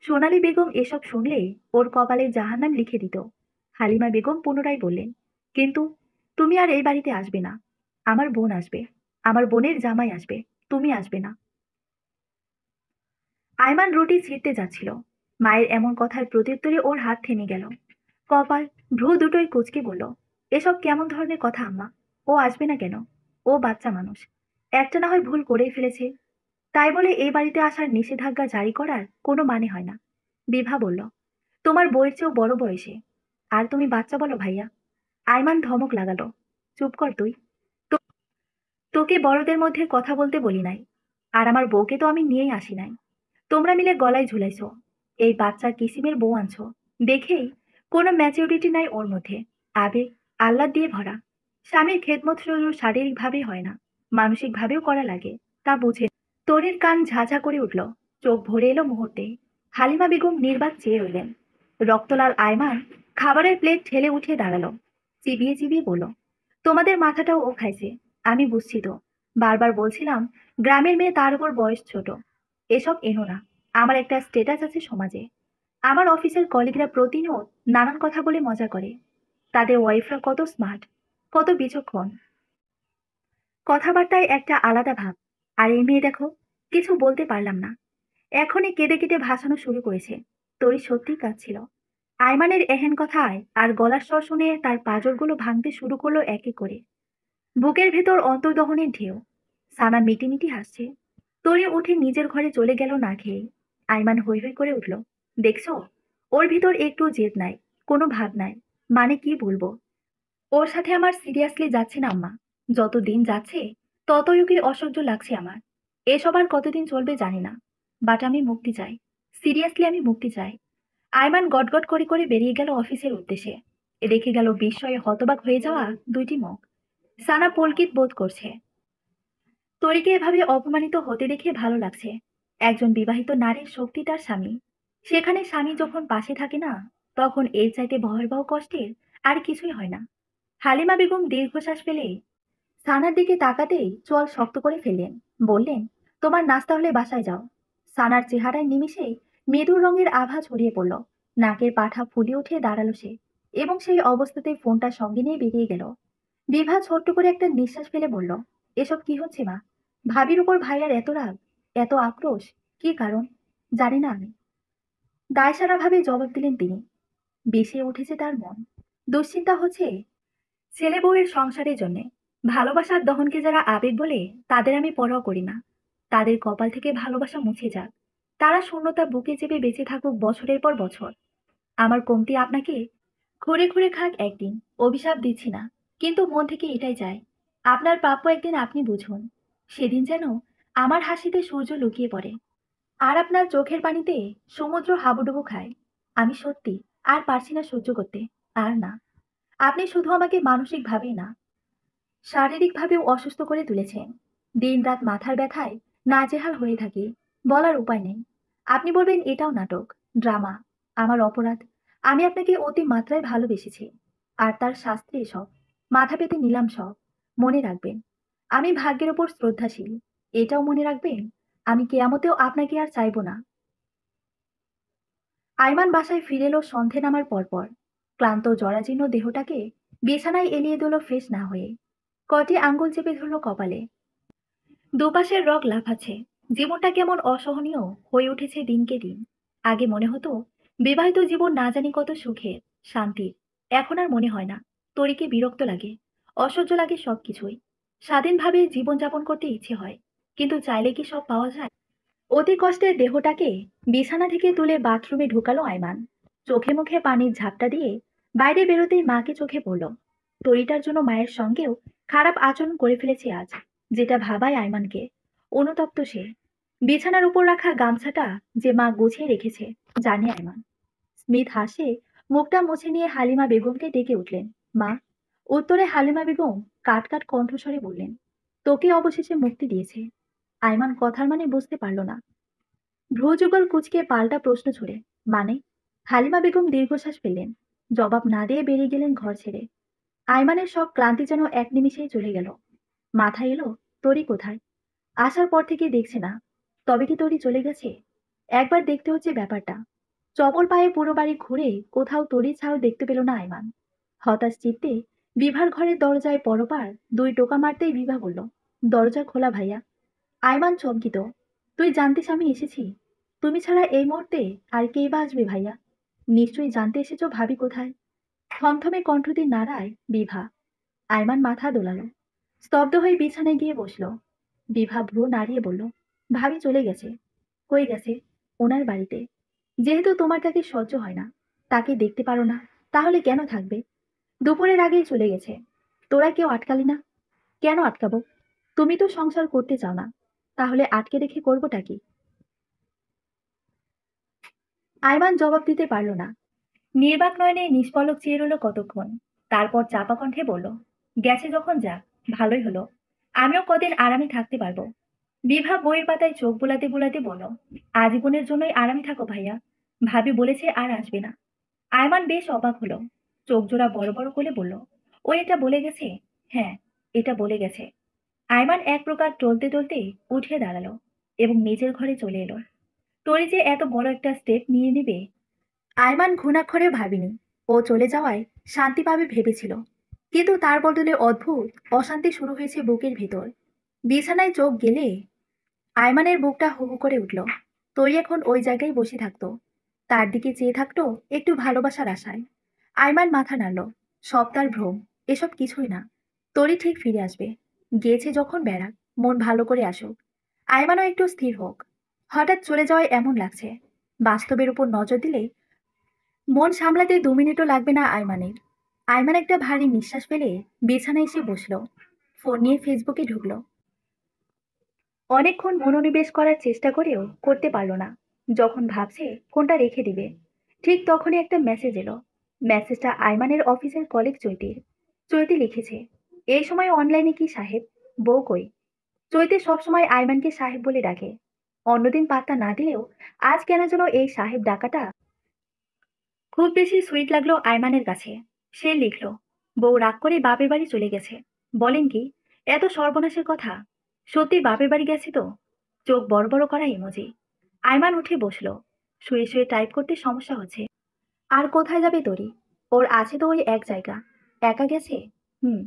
সোনালী বেগম এসব শুনলে ওর কপালে জাহান্নাম লিখে দিত। হালিমা বেগম পুনরায় বললেন, কিন্তু তুমি আর এই বাড়িতে আসবে না। আমার বোন আসবে, আমার বোনের জামাই আসবে, তুমি আসবে না। আয়মান রুটি ছিঁড়তে যাচ্ছিল। মায়ের এমন কথার প্রত্যুত্তরে ওর হাত থেমে গেল। কপাল, ভ্রু দুটোই কুঁচকে বলল, এসব কেমন ধরনের কথা আম্মা? ও আসবে না কেন? ও বাচ্চা মানুষ, একটা না হয় ভুল করেই ফেলেছে। তাই বলে এই বাড়িতে আসার নিষেধাজ্ঞা জারি করার কোনো মানে হয় না। বিভা বলল, তোমার বইয়ের চেয়েও বড় বয়সে, আর তুমি বাচ্চা বলো ভাইয়া? আইমান ধমক লাগালো, চুপ কর তুই। তোকে বড়দের মধ্যে কথা বলতে বলি নাই, আর আমার বউকে তো আমি নিয়েই আসি নাই। তোমরা মিলে গলায় ঝুলাইছো, এই বাচ্চা কিসিমের বউ আনছো। দেখেই কোনো ম্যাচিউরিটি নাই ওর মধ্যে, আবেগ আহ্লাদ দিয়ে ভরা। স্বামীর খেদমত শুধু শারীরিকভাবেই হয় না, মানসিকভাবেও করা লাগে, তা বুঝে। তরির কান ঝাঝা করে উঠল, চোখ ভরে এলো মুহূর্তে। হালিমা বেগম নির্বাক চেয়ে রইলেন। রক্তলাল আয়মান খাবারের প্লেট ঠেলে উঠিয়ে দাঁড়ালো, চিবিয়ে চিবিয়ে বলল, তোমাদের মাথাটাও ও খাইছে, আমি বুঝছি তো। বারবার বলছিলাম গ্রামের মেয়ে, তার উপর বয়স ছোট, এসব এনো না। আমার একটা স্ট্যাটাস আছে সমাজে। আমার অফিসের কলিগরা প্রতিনিয়ত নানান কথা বলে মজা করে, তাদের ওয়াইফরা কত স্মার্ট, কত বিচক্ষণ, কথাবার্তায় একটা আলাদা ভাব। আর এই মেয়ে দেখো, কিছু বলতে পারলাম না, এখনই কেঁদে কেটে ভাসানো শুরু করেছে। তরি সত্যি কাঁদছিল। আইমানের এহেন কথায় আর গলার স্বর শুনে তার পাঁজরগুলো ভাঙতে শুরু করলো এক এক করে। বুকের ভেতর অন্তর্দহনের ঢেউ। সানা মিটিমিটি হাসছে। তরি উঠে নিজের ঘরে চলে গেল না খেয়ে। আইমান হৈ হৈ করে উঠল, দেখছো, ওর ভিতর একটু জেদ নাই, কোনো ভাব নাই। মানে কি বলবো, ওর সাথে আমার সিরিয়াসলি যাচ্ছে না আম্মা। যত দিন যাচ্ছে ততই ওকে অসহ্য লাগছে আমার। এসব আর কতদিন চলবে জানি না, বাট আমি মুক্তি চাই। সিরিয়াসলি আমি মুক্তি চাই। আইমান গটগট করে করে বেরিয়ে গেল অফিসের উদ্দেশ্যে। রেখে গেল বিস্ময়ে হতবাক হয়ে যাওয়া দুইটি মুখ। সানা পুলকিত বোধ করছে। তরিকে এভাবে অপমানিত হতে দেখে ভালো লাগছে। একজন বিবাহিত নারীর শক্তি তার স্বামী, সেখানে স্বামী যখন পাশে থাকে না, তখন এর চাইতে ভয়াবহ কষ্টের আর কিছুই হয় না। হালিমা বেগম দীর্ঘশ্বাস ফেলে সানার দিকে তাকাতেই চোয়াল শক্ত করে ফেললেন। বললেন, তোমার নাস্তা হলে বাসায় যাও। সানার চেহারায় নিমিষেই মেরুর রঙের আভা ছড়িয়ে পড়ল। নাকের পাঠা ফুলে উঠে দাঁড়ালো সে, এবং সেই অবস্থাতেই ফোনটা সঙ্গে নিয়ে বেরিয়ে গেল। বিভা ছোট্ট করে একটা নিঃশ্বাস ফেলে বলল, এসব কি হচ্ছে মা? ভাবির উপর ভাইয়ার এত রাগ, এত আক্রোশ, কি কারণ? জানি না আমি। দায়সারাভাবে জবাব দিলেন তিনি। বেশি উঠেছে তার মন। দুশ্চিন্তা হচ্ছে ছেলে বউয়ের সংসারের জন্যে। ভালোবাসার দহনকে যারা আবেগ বলে, তাদের আমি পরোয়া করি না। তাদের কপাল থেকে ভালোবাসা মুছে যাক, তারা শূন্যতা বুকে চেপে বেঁচে থাকুক বছরের পর বছর। আমার কমতি আপনাকে ঘুরে ঘুরে খাক একদিন, অভিশাপ দিচ্ছি না, কিন্তু মন থেকে এটাই চাই, আপনার প্রাপ্য একদিন আপনি বুঝুন। সেদিন যেন আমার হাসিতে সূর্য লুকিয়ে পড়ে, আর আপনার চোখের পানিতে সমুদ্র হাবুডুবু খায়। আমি সত্যি আর পারছি না সহ্য করতে, আর না। আপনি শুধু আমাকে মানসিকভাবেই না, শারীরিকভাবেও অসুস্থ করে তুলেছেন। দিনরাত মাথার ব্যথায় নাজেহাল হয়ে থাকি, বলার উপায় নেই। আপনি বলবেন এটাও নাটক, ড্রামা, আমার অপরাধ। আমি আপনাকে অতি মাত্রায় ভালোবেসেছি, আর তার শাস্তি এসব। মাথা পেতে নিলাম সব। মনে রাখবেন, আমি ভাগ্যের ওপর শ্রদ্ধাশীল। এটাও মনে রাখবেন, আমি কেয়ামতেও আপনাকে আর চাইব না। আইমান বাসায় ফিরে এলো সন্ধে নামার পরপর। ক্লান্ত জরাজীর্ণ দেহটাকে বিছানায় এলিয়ে দিল ফ্রেশ না হয়ে। কটি আঙ্গুল চেপে ধরল কপালে। দুপাশের রগ লাফাচ্ছে। জীবনটা কেমন অসহনীয় হয়ে উঠেছে দিনকে দিন। আগে মনে হতো বিবাহিত জীবন না জানি কত সুখের, শান্তির। এখন আর মনে হয় না। তরিকে বিরক্ত লাগে, অসহ্য লাগে সবকিছুই। স্বাধীনভাবে জীবনযাপন করতে ইচ্ছে হয়, কিন্তু চাইলে কি সব পাওয়া যায়? অতি কষ্টে দেহটাকে বিছানা থেকে তুলে বাথরুমে ঢুকালো আয়মান। চোখে মুখে পানির ঝাপটা দিয়ে বাইরে বেরোতেই মাকে চোখে পড়ল। তরিটার জন্য মায়ের সঙ্গেও খারাপ আচরণ করে ফেলেছে আজ, যেটা ভাবায় আয়মানকে। অনুতপ্ত সে। বিছানার উপর রাখা গামছাটা যে মা গুছিয়ে রেখেছে জানে আয়মান। স্মিথ হাসে মুখটা মুছে নিয়ে হালিমা বেগমকে ডেকে উঠলেন। মা। উত্তরে হালিমা বেগম কাট কাট কণ্ঠস্বরে বললেন, তোকে অবশেষে মুক্তি দিয়েছে। আয়মান কথার মানে বুঝতে পারল না। ভ্রুযুগল কুঁচকে পাল্টা প্রশ্ন ছুড়ে, মানে? হালিমা বেগম দীর্ঘশ্বাস ফেললেন। জবাব না দিয়ে বেরিয়ে গেলেন ঘর ছেড়ে। আয়মানের সব ক্লান্তি যেন এক নিমিষেই চলে গেল। মাথায় এলো, তরি কোথায়? আসার পর থেকে দেখছে না। তবে কি তরি চলে গেছে? একবার দেখতে হচ্ছে ব্যাপারটা। চপল পায়ে পুরো বাড়ি ঘুরে কোথাও তরির ছাও দেখতে পেল না আয়মান। হতাশ চিত্তে বিভার ঘরের দরজায় পরপার দুই টোকা মারতেই বিভা বলল, দরজা খোলা ভাইয়া। আয়মান চমকিত, তুই জানতিস আমি এসেছি? তুমি ছাড়া এই মুহূর্তে আর কেই বা আসবে ভাইয়া? নিশ্চয়ই জানতে এসেছো ভাবি কোথায়। থমথমে কণ্ঠ দিয়ে নাড়ায় বিভা। আয়মান মাথা দোলালো। স্তব্ধ হয়ে বিছানায় গিয়ে বসলো। বিভা ভ্রু নাড়িয়ে বলল, ভাবি চলে গেছে। কই গেছে? ওনার বাড়িতে। যেহেতু তোমার তাকে সহ্য হয় না, তাকে দেখতে পারো না, তাহলে কেন থাকবে? দুপুরের আগেই চলে গেছে। তোরা কেউ আটকালি না? কেন আটকাবো? তুমি তো সংসার করতে চাও না, তাহলে আটকে রেখে করবোটা কি? আয়মান জবাব দিতে পারল না। নির্বাক নয়নে নিষ্পলক চেয়ে রইল কতক্ষণ। তারপর চাপা কণ্ঠে বলল, গেছে যখন যাক, ভালোই হলো। আমিও কদিন আরামে থাকতে পারবো। বিভা বইয়ের পাতায় চোখ বোলাতে বোলাতে বলল, আজীবনের জন্যই আরামে থাকো ভাইয়া। ভাবি বলেছে আর আসবে না। আয়মান বেশ অবাক হলো। চোখ জোড়া বড় বড় করে বলল, ও এটা বলে গেছে? হ্যাঁ, এটা বলে গেছে। আয়মান এক প্রকার টলতে টলতে উঠে দাঁড়ালো এবং নিজের ঘরে চলে এলো। তরি যে এত বড় একটা স্টেপ নিয়ে নেবে, আয়মান ঘুণাক্ষরেও ভাবিনি। ও চলে যাওয়ায় শান্তি পাবে ভেবেছিল, কিন্তু তার বদলে অদ্ভুত অশান্তি শুরু হয়েছে বুকের ভিতর। বিছানায় চোখ গেলে আয়মানের বুকটা হু হু করে উঠল। তরি এখন ওই জায়গায় বসে থাকতো, তার দিকে চেয়ে থাকতো একটু ভালোবাসার আশায়। আয়মান মাথা নাড়ল। সব তার ভ্রম, এসব কিছুই না। তরি ঠিক ফিরে আসবে। গিয়েছে যখন বেড়াক, মন ভালো করে আসুক। আয়মানও একটু স্থির হোক। হঠাৎ চলে যাওয়ায় এমন লাগছে, বাস্তবের উপর নজর দিলে মন সামলাতে 2 মিনিটও লাগবে না আয়মানের। আয়মান একটা ভারী নিঃশ্বাস ফেলে বিছানায় এসে বসলো। ফোন নিয়ে ফেসবুকে ঢুকলো। অনেকক্ষণ মনোনিবেশ করার চেষ্টা করেও করতে পারল না। যখন ভাবছে ফোনটা রেখে দিবে, ঠিক তখনই একটা মেসেজ এলো। মেসেজটা আয়মানের অফিসের কলিগ চৈতির। চৈতি লিখেছে, এই সময় অনলাইনে কি সাহেব? বউ কই? চৈতি সবসময় আয়মানকে সাহেব বলে ডাকে। অন্যদিন পাত্তা না দিলেও আজ কেন যেন এই সাহেব ডাকাটা খুব বেশি সুইট লাগলো আয়মানের কাছে। সে লিখল, বউ রাগ করে বাপের বাড়ি চলে গেছে। বলেন কি? এত সর্বনাশের কথা! সত্যি বাপের বাড়ি গেছে তো? চোখ বড় বড় করা ইমোজি। আয়মান উঠে বসলো। শুয়ে শুয়ে টাইপ করতে সমস্যা হচ্ছে। আর কোথায় যাবে তরি? ওর আছে তো ওই এক জায়গা। একা গেছে? হুম।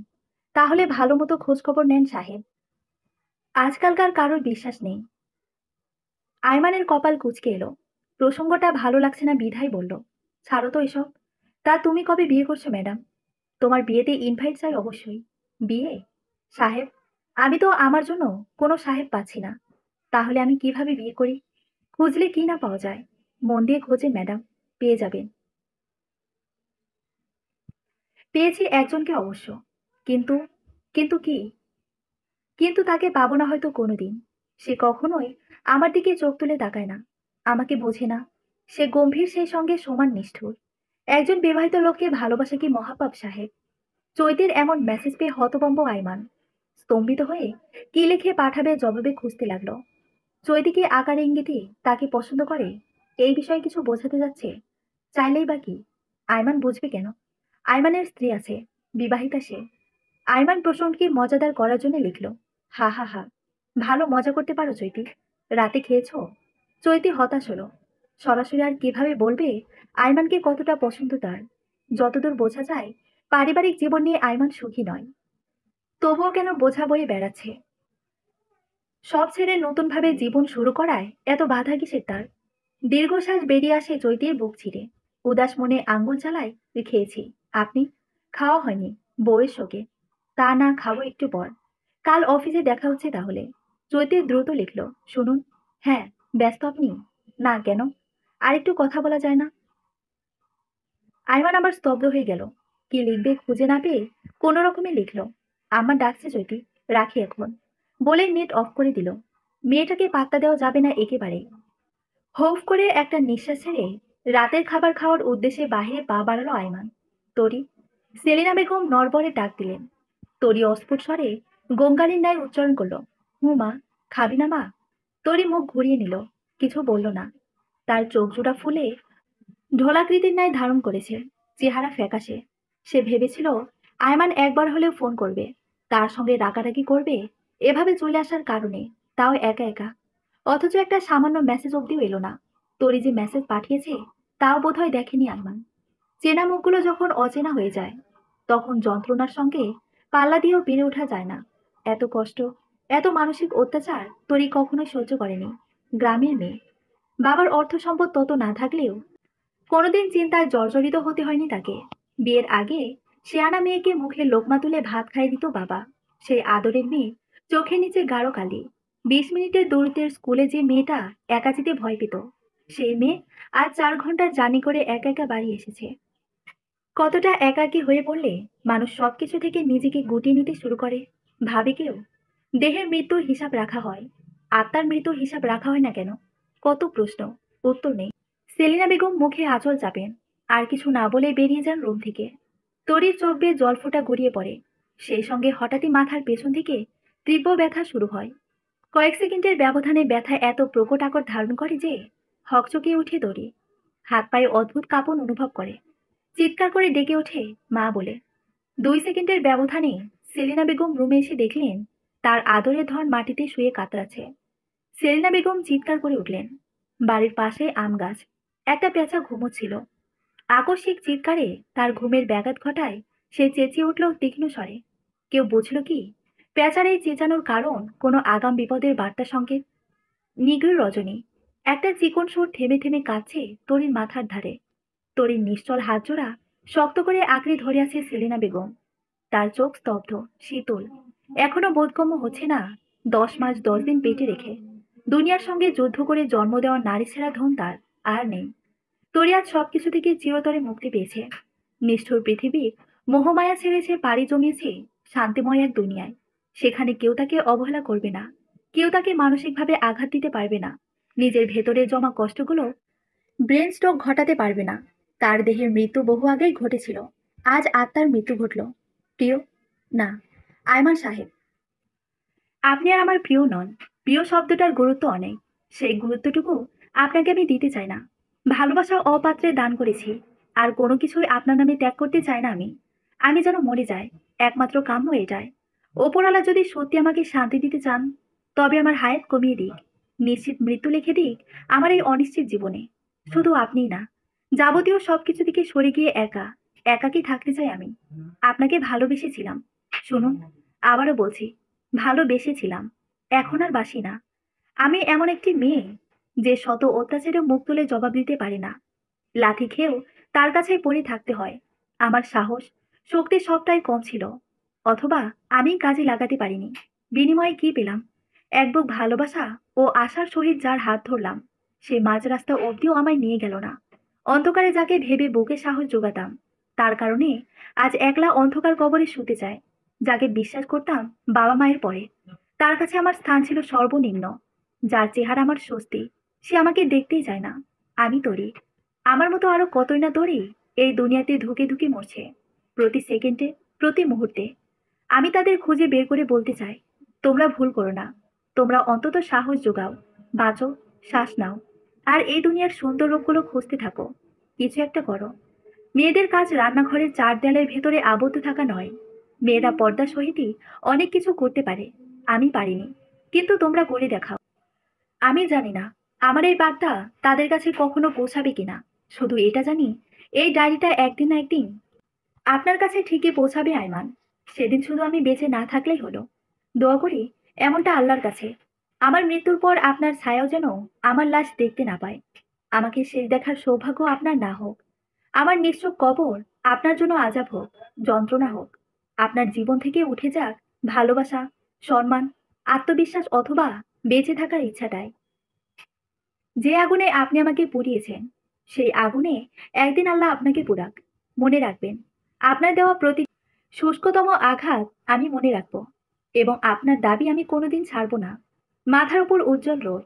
তাহলে ভালো মতো খোঁজ খবর নেন সাহেব। আজকালকার কারোর বিশ্বাস নেই। আয়মানের কপাল কুঁচকে এলো। প্রসঙ্গটা ভালো লাগছে না বিধায় বলল, ছাড়ো তো এসব। তা তুমি কবে বিয়ে করছো ম্যাডাম? তোমার বিয়েতে ইনভাইট চাই অবশ্যই। বিয়ে? সাহেব? আমি তো আমার জন্য কোনো সাহেব পাচ্ছি না। তাহলে আমি কিভাবে বিয়ে করি? খুঁজলে কি না পাওয়া যায়? মন দিয়ে খোঁজে ম্যাডাম, পেয়ে যাবেন। পেয়েছি একজনকে অবশ্য। কিন্তু, কিন্তু কি? কিন্তু তাকে পাবো না হয়তো কোনোদিন। সে কখনোই আমার দিকে চোখ তুলে তাকায় না, আমাকে বোঝে না। সে গম্ভীর, সেই সঙ্গে সমান নিষ্ঠুর। একজন বিবাহিত লোককে ভালোবাসা কি মহাপাপ সাহেব? চৈতের এমন মেসেজ পেয়ে হতভম্ব আয়মান। স্তম্ভিত হয়ে কি লিখে পাঠাবে জবাবে খুঁজতে লাগলো। চৈতি কি আকার ইঙ্গিতে তাকে পছন্দ করে? এই বিষয়ে কিছু বোঝাতে যাচ্ছে? চাইলেই বা কি? আয়মান বুঝবে কেন? আয়মানের স্ত্রী আছে, বিবাহিতা সে। আয়মান প্রসঙ্গকে মজাদার করার জন্য লিখল, হা হা হা। ভালো মজা করতে পারো চৈতি। রাতে খেয়েছো? চৈতি হতাশ হলো। সরাসরি আর কিভাবে বলবে আয়মানকে কতটা পছন্দ তার? যতদূর বোঝা যায়, পারিবারিক জীবন নিয়ে আয়মান সুখী নয়। তবুও কেন বোঝা বয়ে বেড়াচ্ছে? সব ছেড়ে নতুনভাবে জীবন শুরু করায় এত বাধা কিসের তার? দীর্ঘশ্বাস বেরিয়ে আসে চৈতির বুক চিরে। উদাস মনে আঙ্গুল চালায়, খেয়েছি। আপনি? খাওয়া হয়নি, বউয়ের শোকে। তা না, খাবো একটু পর। কাল অফিসে দেখা হচ্ছে তাহলে। চৈতি দ্রুত লিখল, শুনুন। হ্যাঁ। ব্যস্ত আপনি? না, কেন? আর একটু কথা বলা যায় না? আইমান আবার স্তব্ধ হয়ে গেল। কি লিখবে খুঁজে না পেয়ে কোনো রকমে লিখল, আমার ডাকছে চৈতি, রাখি এখন। বলে নেট অফ করে দিল। মেয়েটাকে পাত্তা দেওয়া যাবে না একেবারেই। হৌফ করে একটা নিঃশ্বাস ছেড়ে রাতের খাবার খাওয়ার উদ্দেশ্যে বাহিরে পা বাড়ালো আয়মান। তরি? সেলিনা বেগম নড়বড়ে ডাক দিলেন। তরি অস্ফুট স্বরে গঙ্গালির ন্যায় উচ্চারণ করলো, মা, খাবি না মা? তরি মুখ ঘুরিয়ে নিল, কিছু বলল না। তার চোখ জোড়া ফুলে ঢোলাকৃতির ন্যায় ধারণ করেছে, চেহারা ফ্যাকাশে। সে ভেবেছিল আয়মান একবার হলেও ফোন করবে, তার সঙ্গে রাগারাগি করবে এভাবে চলে আসার কারণে, তাও একা একা। অথচ একটা সামান্য মেসেজ অব্দিও এলো না। তরি যে মেসেজ পাঠিয়েছে তাও বোধহয় দেখেনি আয়মান। চেনা মুখগুলো যখন অচেনা হয়ে যায়, তখন যন্ত্রণার সঙ্গে পাল্লা দিয়েও পেরে ওঠা যায় না। এত কষ্ট, এত মানসিক অত্যাচার তরি কখনোই সহ্য করেনি। গ্রামের মেয়ে, বাবার অর্থ সম্পদ তত না থাকলেও কোনোদিন চিন্তায় জর্জরিত হতে হয়নি তাকে। বিয়ের আগে শেয়ানা মেয়েকে মুখে লোকমা তুলে ভাত খাইয়ে দিত বাবা। সেই আদরের মেয়ে চোখের নিচে গাঢ় কালি। 20 মিনিটের দূরত্বের স্কুলে যে মেয়েটা একা যেতে ভয় পেত, সেই মেয়ে আজ 4 ঘন্টার জার্নি করে একা একা বাড়ি এসেছে। কতটা একাকী হয়ে পড়লে মানুষ সবকিছু থেকে নিজেকে গুটিয়ে নিতে শুরু করে, ভাবে কেউ? দেহের মৃত্যুর হিসাব রাখা হয়, আত্মার মৃত্যুর হিসাব রাখা হয় না কেন? কত প্রশ্ন, উত্তর নেই। সেলিনা বেগম মুখে আঁচল চাপেন, আর কিছু না বলে বেরিয়ে যান রুম থেকে। তরির চোখ বেয়ে জলফোঁটা গড়িয়ে পড়ে। সেই সঙ্গে হঠাৎই মাথার পেছন থেকে তীব্র ব্যথা শুরু হয়। কয়েক সেকেন্ডের ব্যবধানে ব্যথা এত প্রকট আকার ধারণ করে যে হকচকিয়ে উঠে তরি। হাত পায়ে অদ্ভুত কাঁপন অনুভব করে। চিৎকার করে ডেকে ওঠে মা বলে। 2 সেকেন্ডের ব্যবধানে সেলিনা বেগম রুমে এসে দেখলেন তার আদরের ধন মাটিতে শুয়ে কাতরাচ্ছে। সেলিনা বেগম চিৎকার করে উঠলেন। বাড়ির পাশে আম গাছ, একটা পেঁচা ঘুমোচ্ছিল। আকস্মিক চিৎকারে তার ঘুমের ব্যাঘাত ঘটায় সে চেঁচিয়ে উঠল তীক্ষ্ণ স্বরে। কেউ বুঝল কি পেঁচার এই চেঁচানোর কারণ? কোনো আগাম বিপদের বার্তা সংকেত? নিগড় রজনী। একটা চিকন সুর থেমে থেমে কাঁদছে তরির মাথার ধারে। তরির নিশ্চল হাত জোড়া শক্ত করে আঁকড়ে ধরে আছে সেলিনা বেগম। তার চোখ স্তব্ধ, শীতল। এখনো বোধগম্য হচ্ছে না 10 মাস 10 দিন পেটে রেখে দুনিয়ার সঙ্গে যুদ্ধ করে জন্ম দেওয়া নারী ছেঁড়া ধন তার আর নেই। তরি আজ সবকিছু থেকে চিরতরে মুক্তি পেয়েছে। নিষ্ঠুর পৃথিবীর মোহমায়া ছেড়েছে, পাড়ি জমিয়েছে শান্তিময় এক দুনিয়ায়। সেখানে কেউ তাকে অবহেলা করবে না, কেউ তাকে মানসিকভাবে আঘাত দিতে পারবে না, নিজের ভেতরে জমা কষ্টগুলো ব্রেন স্ট্রোক ঘটাতে পারবে না। তার দেহের মৃত্যু বহু আগেই ঘটেছিল, আজ আত্মার মৃত্যু ঘটল। প্রিয় না, আয়মান সাহেব, আপনি আর আমার প্রিয় নন। প্রিয় শব্দটার গুরুত্ব অনেক, সেই গুরুত্বটুকু আপনাকে আমি দিতে চাই না। ভালোবাসা অপাত্রে দান করেছি, আর কোনো কিছুই আপনার নামে ত্যাগ করতে চাই না আমি। আমি যেন মরে যাই, একমাত্র কাম্য এটাই। ওপরওয়ালা যদি সত্যি আমাকে শান্তি দিতে চান, তবে আমার হায়াত কমিয়ে দিক, নিশ্চিত মৃত্যু লিখে দিক আমার এই অনিশ্চিত জীবনে। শুধু আপনিই না, যাবতীয় সবকিছু থেকে সরে গিয়ে একা একাকী থাকতে চাই আমি। আপনাকে ভালোবেসেছিলাম, শুনুন, আবারও বলছি, ভালোবেসেছিলাম, এখন আর বাসি না। আমি এমন একটি মেয়ে যে শত অত্যাচারে মুখ তুলে জবাব দিতে পারে না। লাথি খেয়েও তার কাছেই পড়ে থাকতে হয়। আমার সাহস, শক্তি সবটাই কম ছিল, অথবা আমি কাজে লাগাতে পারিনি। বিনিময়ে কি পেলাম? এক বুক ভালোবাসা ও আশার সহিত যার হাত ধরলাম, সে মাঝ রাস্তা অবধিও আমায় নিয়ে গেল না। অন্ধকারে যাকে ভেবে বুকে সাহস জোগাতাম, তার কারণে আজ একলা অন্ধকার কবরে শুতে চায়। যাকে বিশ্বাস করতাম বাবা মায়ের পরে, তার কাছে আমার স্থান ছিল সর্বনিম্ন। যার চেহারা আমার স্বস্তি, সে আমাকে দেখতেই চায় না। আমি তরি, আমার মতো আরো কতই না তরি এই দুনিয়াতে ধুকে ধুকে মরছে, প্রতি সেকেন্ডে, প্রতি মুহূর্তে। আমি তাদের খুঁজে বের করে বলতে চাই, তোমরা ভুল করো না। তোমরা অন্তত সাহস যোগাও, বাঁচো, শ্বাস নাও, আর এই দুনিয়ার সুন্দর রূপগুলো খুঁজতে থাকো। কিছু একটা করো। মেয়েদের কাজ রান্নাঘরের 4 দেয়ালের ভেতরে আবদ্ধ থাকা নয়। মেয়েরা পর্দা সহিতই অনেক কিছু করতে পারে, আমি পারিনি, কিন্তু তোমরা করে দেখাও। আমি জানি না আমার এই বার্তা তাদের কাছে কখনো পৌঁছাবে কিনা, শুধু এটা জানি এই ডায়েরিটা একদিন না একদিন আপনার কাছে ঠিকই পৌঁছাবে আয়মান। সেদিন শুধু আমি বেঁচে না থাকলেই হলো। দোয়া করি এমনটা আল্লাহর কাছে, আমার মৃত্যুর পর আপনার ছায়াও যেন আমার লাশ দেখতে না পায়। আমাকে শেষ দেখার সৌভাগ্য আপনার না হোক। আমার নিশ্চুপ কবর আপনার জন্য আযাব হোক, যন্ত্রণা হোক। আপনার জীবন থেকে উঠে যাক ভালোবাসা, সম্মান, আত্মবিশ্বাস, অথবা বেঁচে থাকার ইচ্ছাটাই। যে আগুনে আপনি আমাকে পুড়িয়েছেন, সেই আগুনে একদিন আল্লাহ আপনাকে পোড়াক। মনে রাখবেন, আপনার দেওয়া প্রতি শুষ্কতম আঘাত আমি মনে রাখবো, এবং আপনার দাবি আমি কোনোদিন ছাড়বো না। মাথার উপর উজ্জ্বল রোদ,